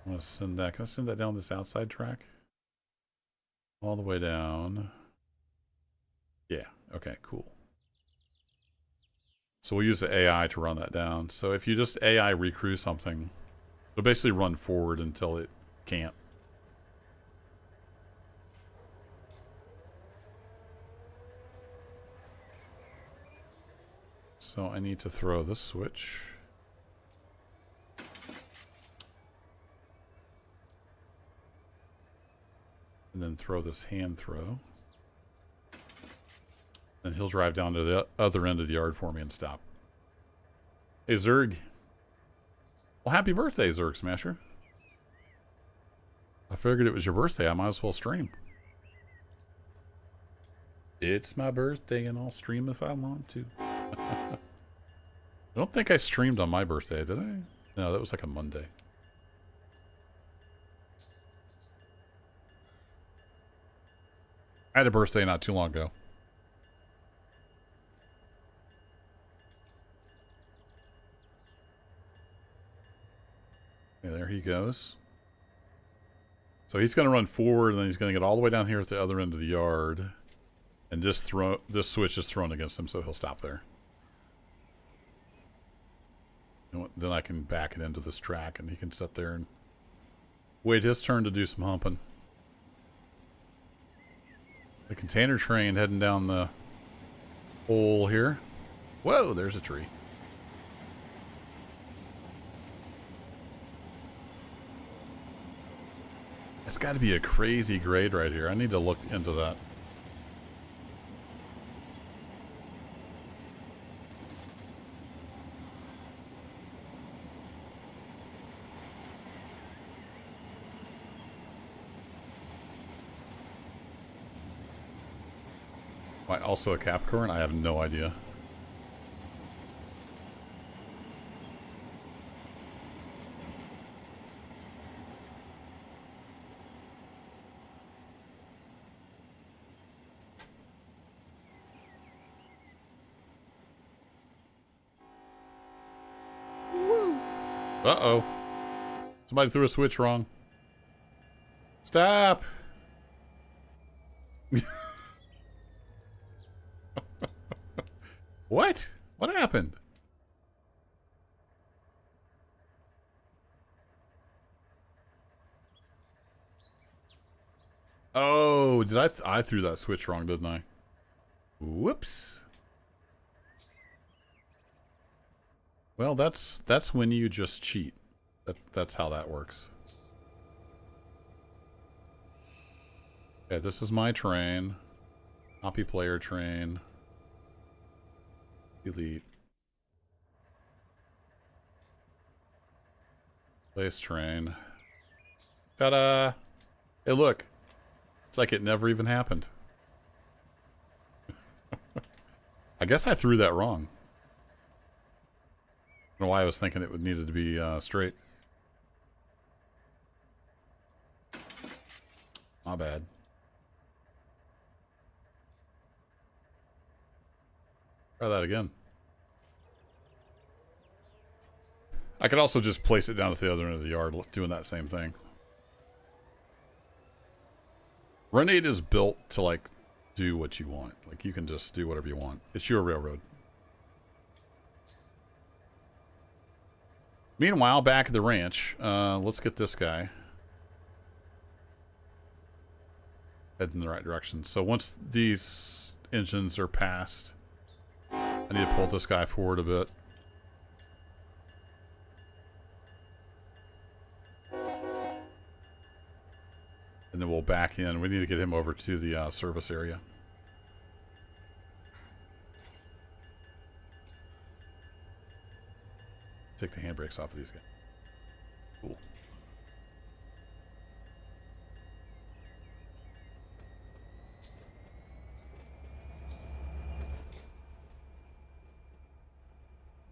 I'm going to send that. Can I send that down this outside track? All the way down. Yeah. Okay, cool. So we'll use the AI to run that down. So if you just AI recrew something, it'll basically run forward until it can't. So I need to throw this switch. And then throw this hand throw. Then he'll drive down to the other end of the yard for me and stop. Hey, Zerg. Well, happy birthday, Zerg Smasher. I figured it was your birthday. I might as well stream. It's my birthday and I'll stream if I want to. I don't think I streamed on my birthday, did I? No, that was like a Monday. I had a birthday not too long ago. Yeah, there he goes. So he's going to run forward, and then he's going to get all the way down here at the other end of the yard. And this switch is thrown against him, so he'll stop there. And then I can back it into this track, and he can sit there and wait his turn to do some humping. The container train heading down the hole here. Whoa, there's a tree. It's got to be a crazy grade right here. I need to look into that. Am I also a Capricorn? I have no idea. Uh-oh. Somebody threw a switch wrong. Stop! What? What happened? Oh, did I threw that switch wrong, didn't I? Whoops. Well, that's when you just cheat. That's how that works. Okay, this is my train. Copy player train. Delete. Place train. Ta-da! Hey, look. It's like it never even happened. I guess I threw that wrong. I don't know why I was thinking it would needed to be straight. My bad. Try that again. I could also just place it down at the other end of the yard, doing that same thing. Run 8 is built to, like, do what you want. Like, you can just do whatever you want. It's your railroad. Meanwhile, back at the ranch, let's get this guy heading in the right direction. So once these engines are passed, I need to pull this guy forward a bit. And then we'll back in. We need to get him over to the service area. Take the handbrakes off of these guys. Cool.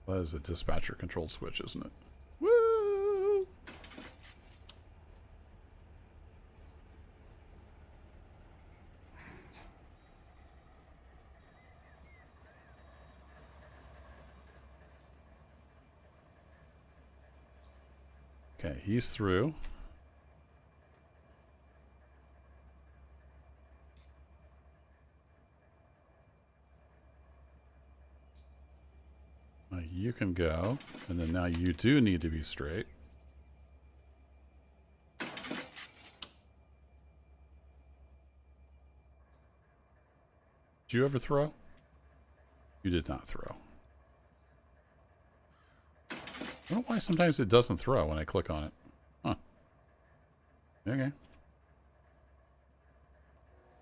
That is a dispatcher controlled switch, isn't it? Woo! Okay, he's through. you can go. And then now you do need to be straight. Did you ever throw? You did not throw. I don't know why sometimes it doesn't throw when I click on it. Huh. Okay.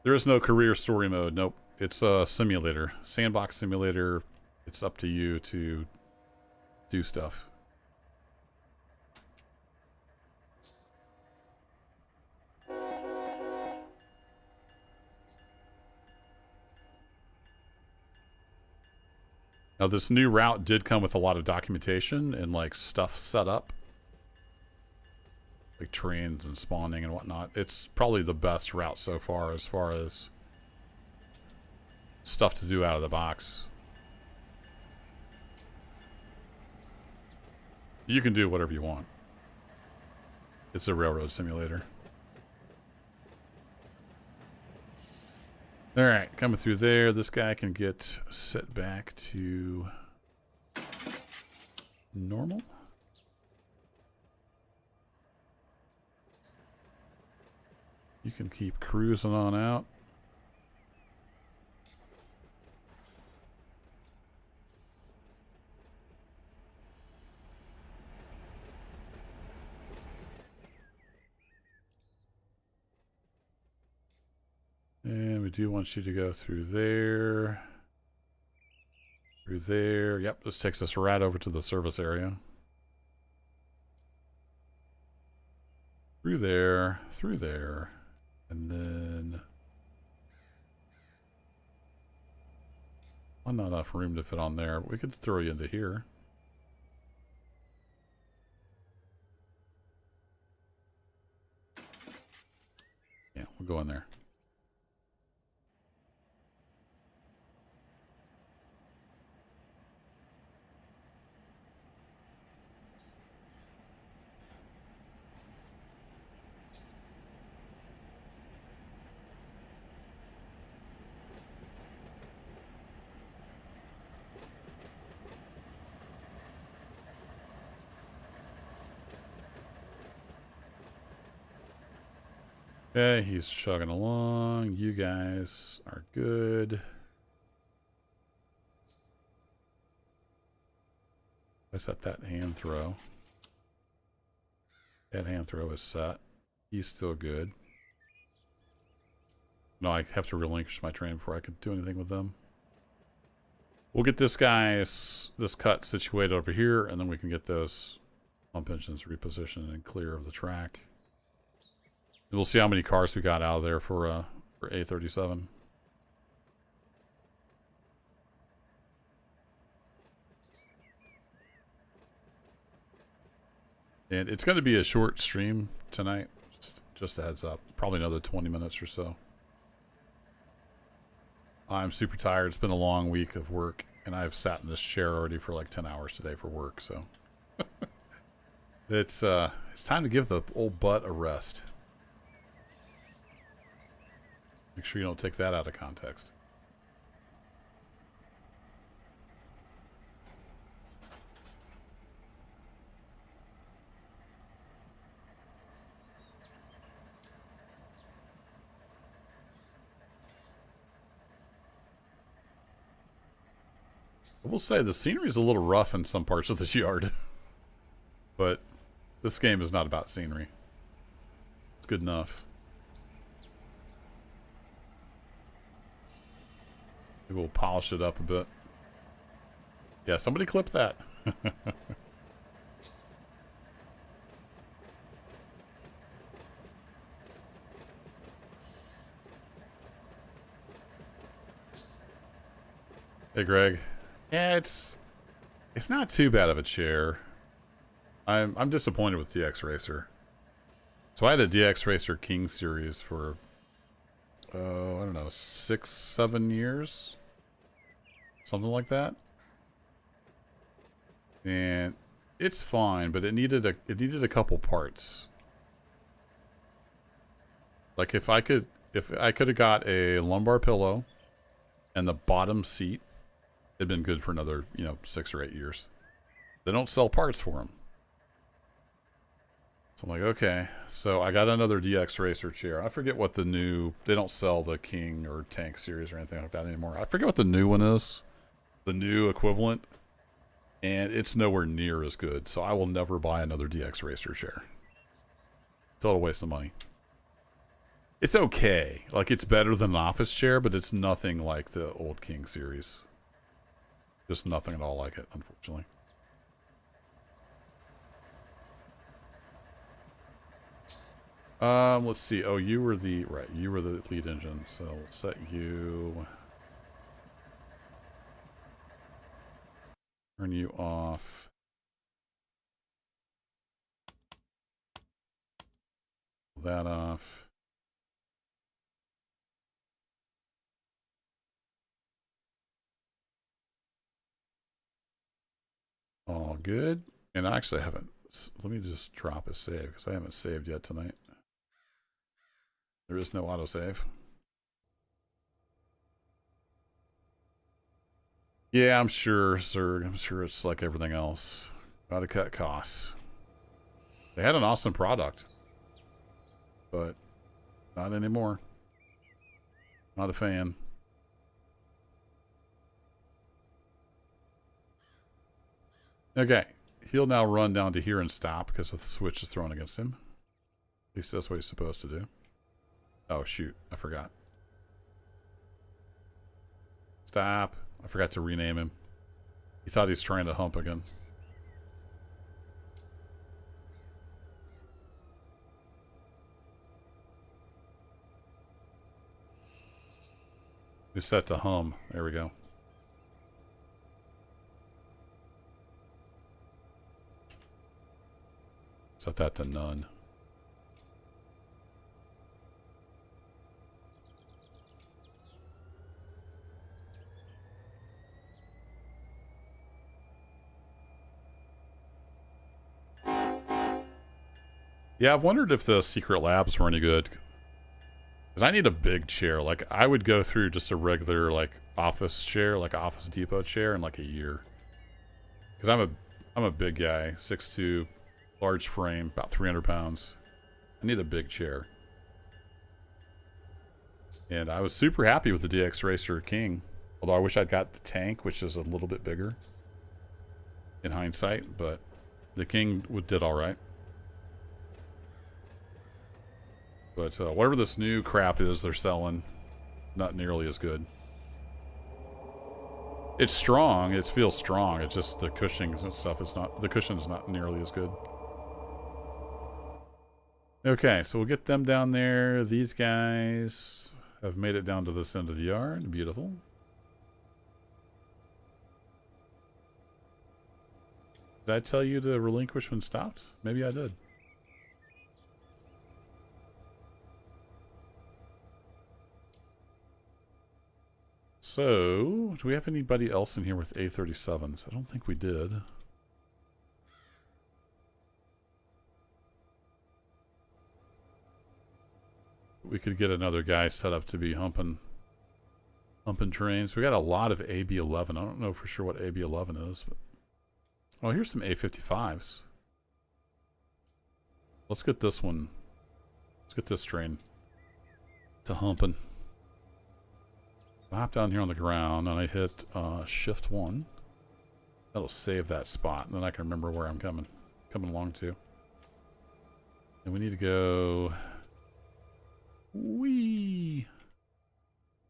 There is no career story mode. Nope. It's a simulator. Sandbox simulator. It's up to you to do stuff. Now, this new route did come with a lot of documentation and, like, stuff set up. Like trains and spawning and whatnot. It's probably the best route so far as stuff to do out of the box. You can do whatever you want. It's a railroad simulator. Alright, coming through there. This guy can get set back to normal. You can keep cruising on out. And we do want you to go through there. Through there. Yep, this takes us right over to the service area. Through there. Through there. And then... well, not enough room to fit on there. We could throw you into here. Yeah, we'll go in there. Okay, he's chugging along. You guys are good. I set that hand throw. That hand throw is set. He's still good. No, I have to relinquish my train before I could do anything with them. We'll get this cut situated over here, and then we can get those pump engines repositioned and clear of the track. And we'll see how many cars we got out of there for A37. And it's going to be a short stream tonight. Just a heads up. Probably another 20 minutes or so. I'm super tired. It's been a long week of work, and I've sat in this chair already for like 10 hours today for work, so it's time to give the old butt a rest. Make sure you don't take that out of context. I will say the scenery is a little rough in some parts of this yard. But this game is not about scenery. It's good enough. Maybe we'll polish it up a bit. Yeah, somebody clip that. Hey, Greg. Yeah, it's not too bad of a chair. I'm disappointed with DX Racer. So I had a DX Racer King series for I don't know, 6-7 years, something like that. And it's fine, but it needed a couple parts. Like if I could have got a lumbar pillow and the bottom seat, it'd been good for another, 6 or 8 years. They don't sell parts for them. So I'm like, okay. So I got another DX Racer chair. I forget what the new... They don't sell the King or Tank series or anything like that anymore. I forget what the new one is. The new equivalent. And it's nowhere near as good. So I will never buy another DX Racer chair. Total waste of money. It's okay. Like, it's better than an office chair, but it's nothing like the old King series. Just nothing at all like it, unfortunately. Let's see. Oh, you were the... Right, you were the lead engine. So we'll set you... Turn you off. That off. All good. And I actually haven't... Let me just drop a save, because I haven't saved yet tonight. There is no autosave. Yeah, I'm sure, sir. I'm sure it's like everything else. Gotta cut costs. They had an awesome product. But not anymore. Not a fan. Okay. He'll now run down to here and stop because the switch is thrown against him. At least that's what he's supposed to do. Oh, shoot. I forgot. Stop. I forgot to rename him. He thought he's trying to hump again. He's set to hum. There we go. Set that to none. Yeah, I've wondered if the secret labs were any good. Because I need a big chair. Like, I would go through just a regular, like, office chair, like an Office Depot chair in, like, a year. Because I'm a big guy, 6'2", large frame, about 300 pounds. I need a big chair. And I was super happy with the DX Racer King. Although I wish I'd got the Tank, which is a little bit bigger in hindsight. But the King did all right. But whatever this new crap is they're selling, not nearly as good. It's strong. It feels strong. It's just the cushionings and stuff. The cushion is not nearly as good. Okay, so we'll get them down there. These guys have made it down to this end of the yard. Beautiful. Did I tell you to relinquish when stopped? Maybe I did. So, do we have anybody else in here with A37s? I don't think we did. We could get another guy set up to be humping trains. We got a lot of AB11. I don't know for sure what AB11 is, but oh, here's some A55s. Let's get this one. Let's get this train to humping. I hop down here on the ground and I hit shift 1. That'll save that spot, and then I can remember where I'm coming along to. And we need to go wee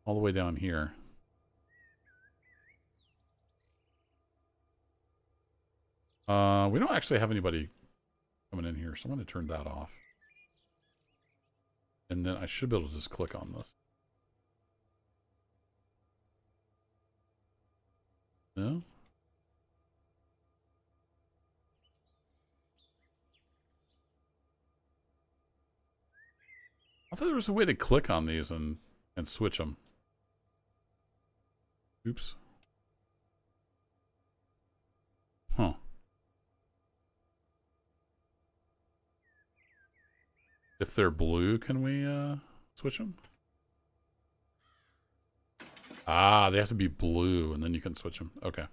all the way down here. We don't actually have anybody coming in here, so I'm going to turn that off. And then I should be able to just click on this. No? I thought there was a way to click on these and switch them. Oops. Huh. If they're blue, can we switch them? Ah, they have to be blue, and then you can switch them. Okay.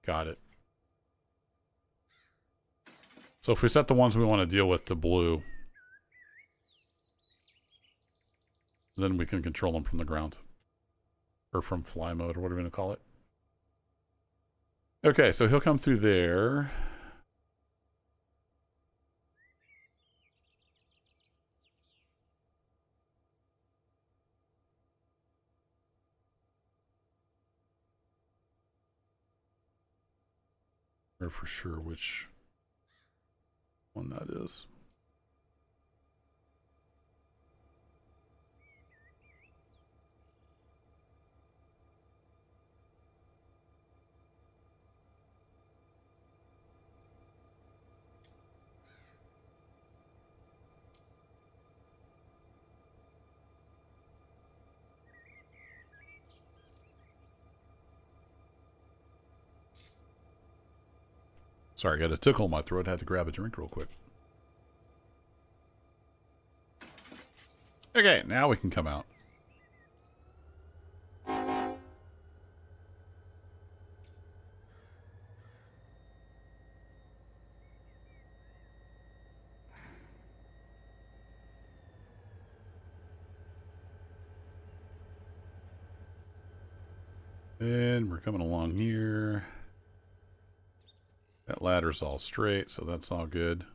Got it. So if we set the ones we want to deal with to blue, then we can control them from the ground. Or from fly mode, or whatever you want to call it. Okay, so he'll come through there. Or for sure which one that is. Sorry, I got a tickle in my throat. Had to grab a drink real quick. Okay, now we can come out. And we're coming along here. That ladder's all straight, so that's all good.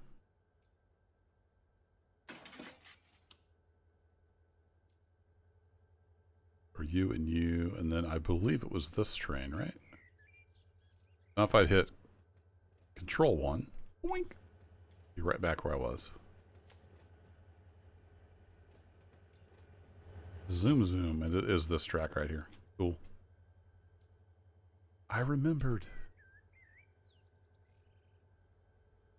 For you and you, and then I believe it was this train, right? Now if I hit Control 1, boink, be right back where I was. Zoom, zoom, and it is this track right here. Cool. I remembered.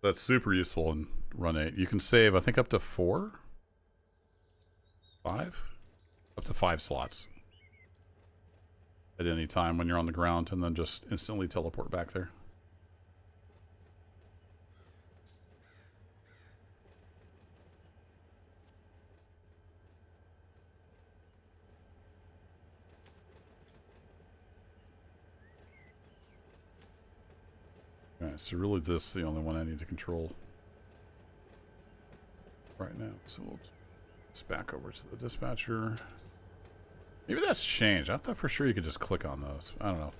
That's super useful in Run 8. You can save, I think, up to 4? 5? Up to 5 slots. At any time when you're on the ground, and then just instantly teleport back there. Alright, so really this is the only one I need to control right now. So we'll just back over to the dispatcher. Maybe that's changed. I thought for sure you could just click on those. I don't know.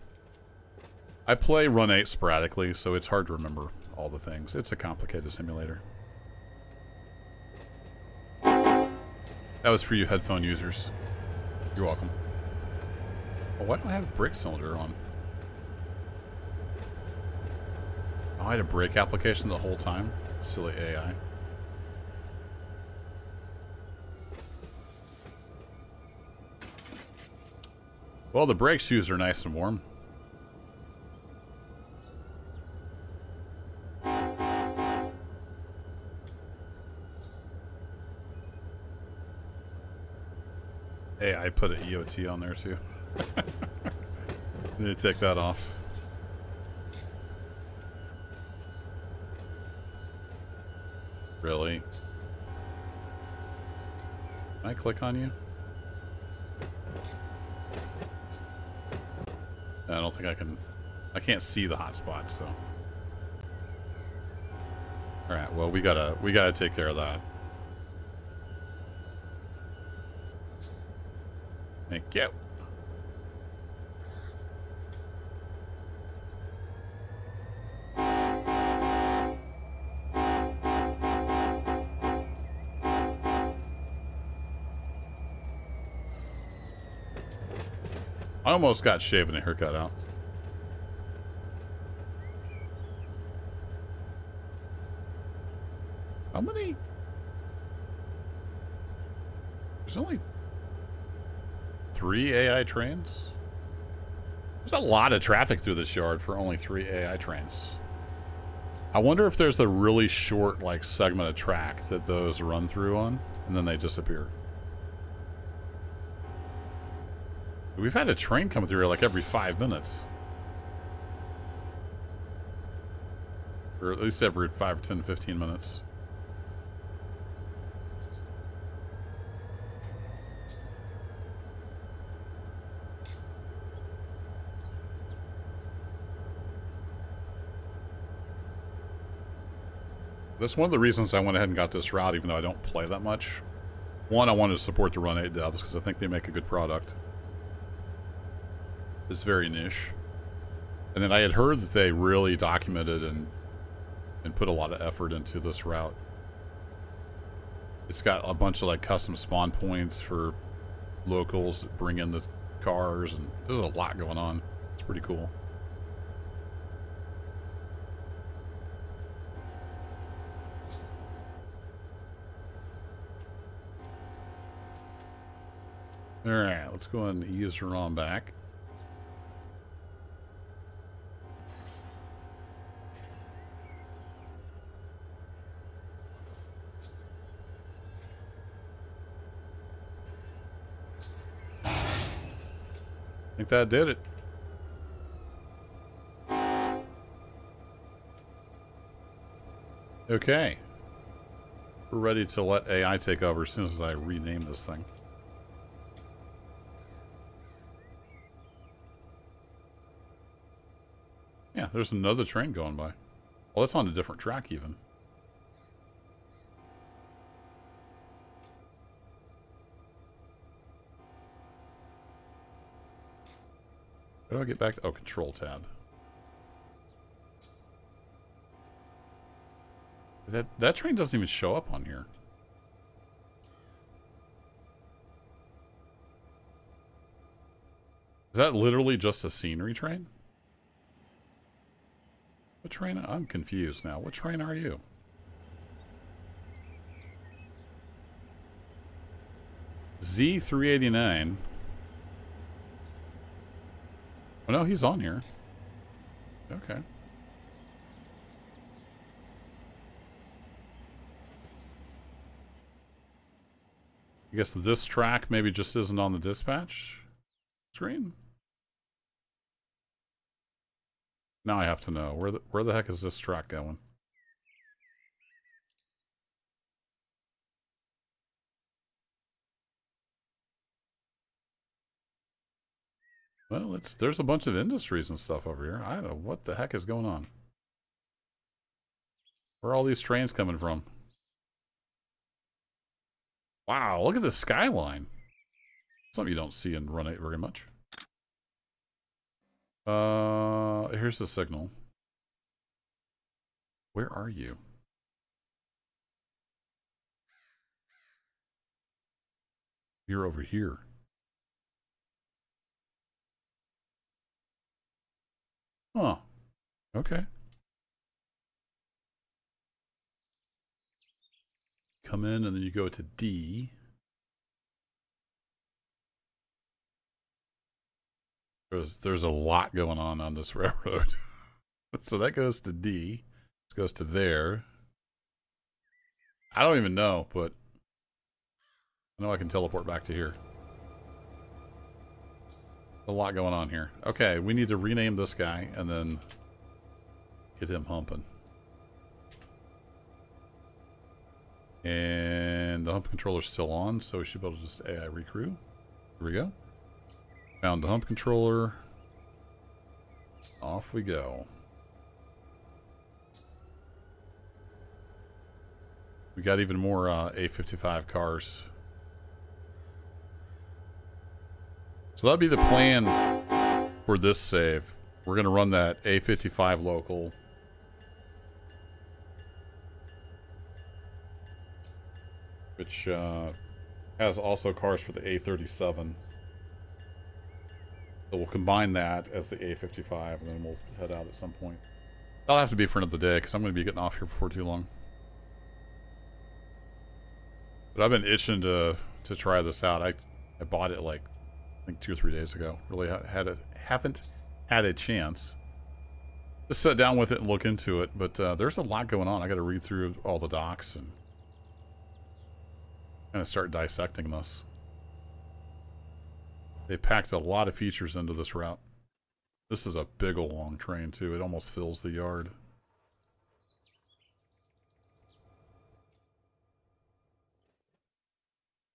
I play Run 8 sporadically, so it's hard to remember all the things. It's a complicated simulator. That was for you headphone users. You're welcome. Oh, why don't I have brake cylinder on? Oh, I had a brake application the whole time. Silly AI. Well, the brake shoes are nice and warm. Hey, I put an EOT on there too. Need to take that off. Really? Can I click on you? I don't think I can. I can't see the hotspots, so. All right. Well, we gotta take care of that. Thank you. I almost got shaving a haircut out. How many? There's only 3 AI trains? There's a lot of traffic through this yard for only 3 AI trains. I wonder if there's a really short, like, segment of track that those run through on, and then they disappear. We've had a train come through like every 5 minutes. Or at least every 5, 10, 15 minutes. That's one of the reasons I went ahead and got this route, even though I don't play that much. One, I wanted to support the Run 8 devs because I think they make a good product. It's very niche. And then I had heard that they really documented and put a lot of effort into this route. It's got a bunch of like custom spawn points for locals that bring in the cars, and there's a lot going on. It's pretty cool. Alright, let's go ahead and ease her on back. I think that did it. Okay. We're ready to let AI take over as soon as I rename this thing. Yeah, there's another train going by. Well, it's on a different track even. How do I get back to... Oh, control tab. That train doesn't even show up on here. Is that literally just a scenery train? What train? I'm confused now. What train are you? Z389. Oh no, he's on here. Okay. I guess this track maybe just isn't on the dispatch screen. Now I have to know where the heck is this track going? Well, there's a bunch of industries and stuff over here. I don't know what the heck is going on. Where are all these trains coming from? Wow, look at the skyline. Something you don't see in Run 8 very much. Here's the signal. Where are you? You're over here. Huh. Okay. Come in and then you go to D. There's a lot going on this railroad. So that goes to D. This goes to there. I don't even know, but I know I can teleport back to here. A lot going on here. Okay, we need to rename this guy and then get him humping. And the hump controller's still on, so we should be able to just AI recrew. Here we go. Found the hump controller. Off we go. We got even more A55 cars. So that'll be the plan for this save. We're going to run that A55 local. Which has also cars for the A37. So we'll combine that as the A55 and then we'll head out at some point. That'll have to be for another day because I'm going to be getting off here before too long. But I've been itching to try this out. I bought it like I think 2 or 3 days ago. Really haven't had a chance to sit down with it and look into it. But there's a lot going on. I got to read through all the docs and kind of start dissecting this. They packed a lot of features into this route. This is a big old long train too. It almost fills the yard.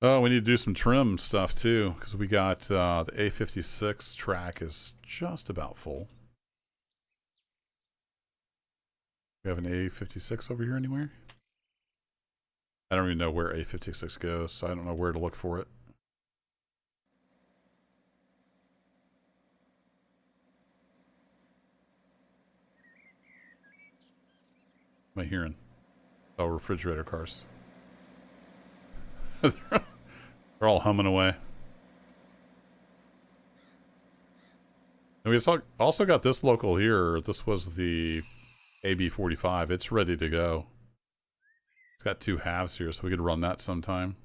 Oh, we need to do some trim stuff too, because we got the A56 track is just about full. We have an A56 over here anywhere? I don't even know where A56 goes, so I don't know where to look for it. What am I hearing? Oh, refrigerator cars. They're all humming away. And we also got this local here. This was the AB45. It's ready to go. It's got 2 halves here, so we could run that sometime.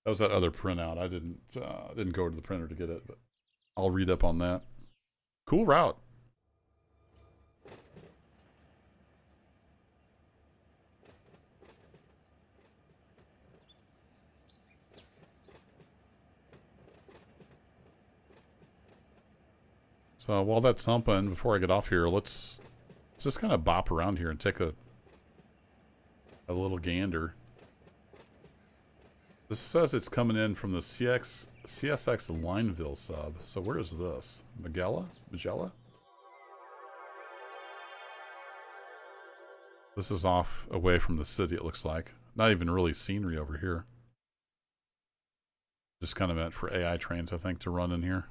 That was that other printout. I didn't go to the printer to get it, but I'll read up on that. Cool route. So while that's humping, before I get off here, let's just kind of bop around here and take a little gander. This says it's coming in from the CSX Lineville sub. So where is this? Magella? This is off away from the city, it looks like. Not even really scenery over here. Just kind of meant for AI trains, I think, to run in here.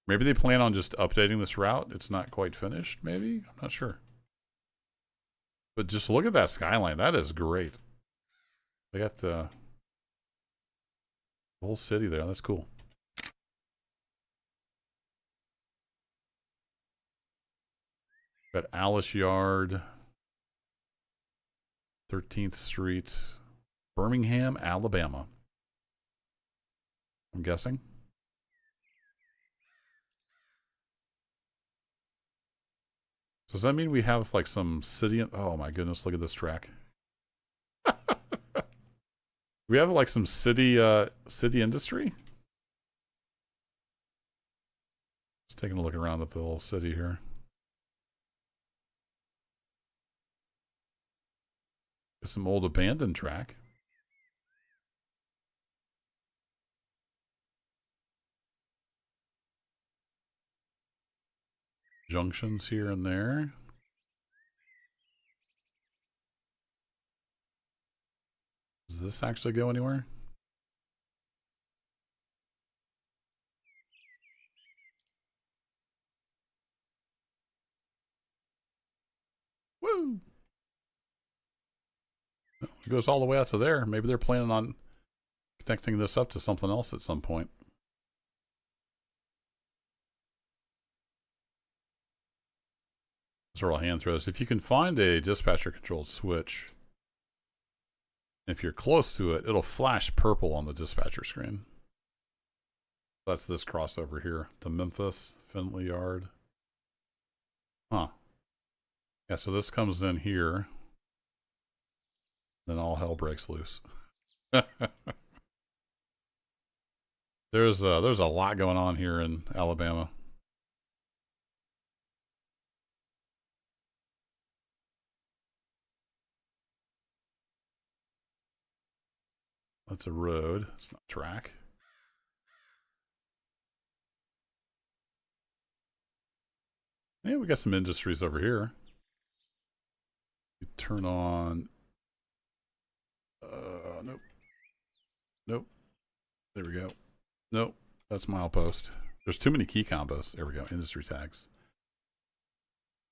Maybe they plan on just updating this route. It's not quite finished, maybe? I'm not sure. But just look at that skyline. That is great. They got the whole city there. That's cool. Got Alice Yard, 13th Street, Birmingham, Alabama. I'm guessing. So does that mean we have like some city? Oh my goodness, look at this track. We have like some city industry. Just taking a look around at the little city here. It's some old abandoned track. Junctions here and there. Does this actually go anywhere? Woo! It goes all the way out to there. Maybe they're planning on connecting this up to something else at some point. Those are all hand throws. If you can find a dispatcher controlled switch, if you're close to it, it'll flash purple on the dispatcher screen. That's this crossover here to Memphis, Findlay Yard. Huh. Yeah, so this comes in here. Then all hell breaks loose. There's a lot going on here in Alabama. That's a road. It's not a track. Yeah, we got some industries over here. You turn on. Nope. Nope. There we go. Nope. That's milepost. There's too many key combos. There we go. Industry tags.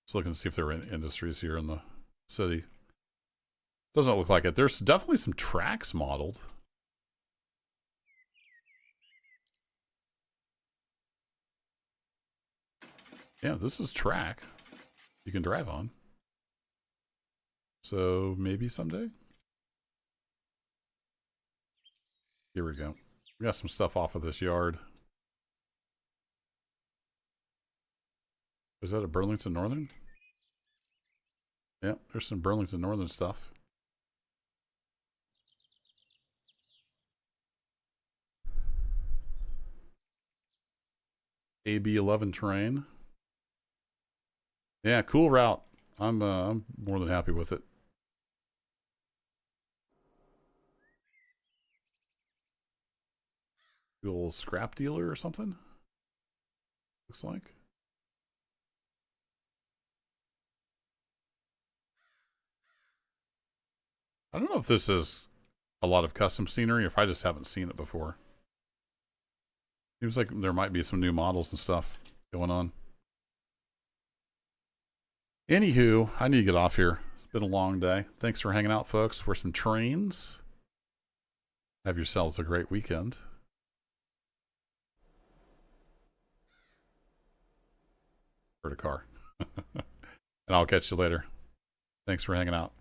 Just looking to see if there are any industries here in the city. Doesn't look like it. There's definitely some tracks modeled. Yeah, this is track you can drive on. So maybe someday. Here we go. We got some stuff off of this yard. Is that a Burlington Northern? Yeah, there's some Burlington Northern stuff. AB11 train. Yeah, cool route. I'm more than happy with it. A little scrap dealer or something. Looks like. I don't know if this is a lot of custom scenery or if I just haven't seen it before. Seems like there might be some new models and stuff going on. Anywho, I need to get off here. It's been a long day. Thanks for hanging out, folks, for some trains. Have yourselves a great weekend. Heard a car. And I'll catch you later. Thanks for hanging out.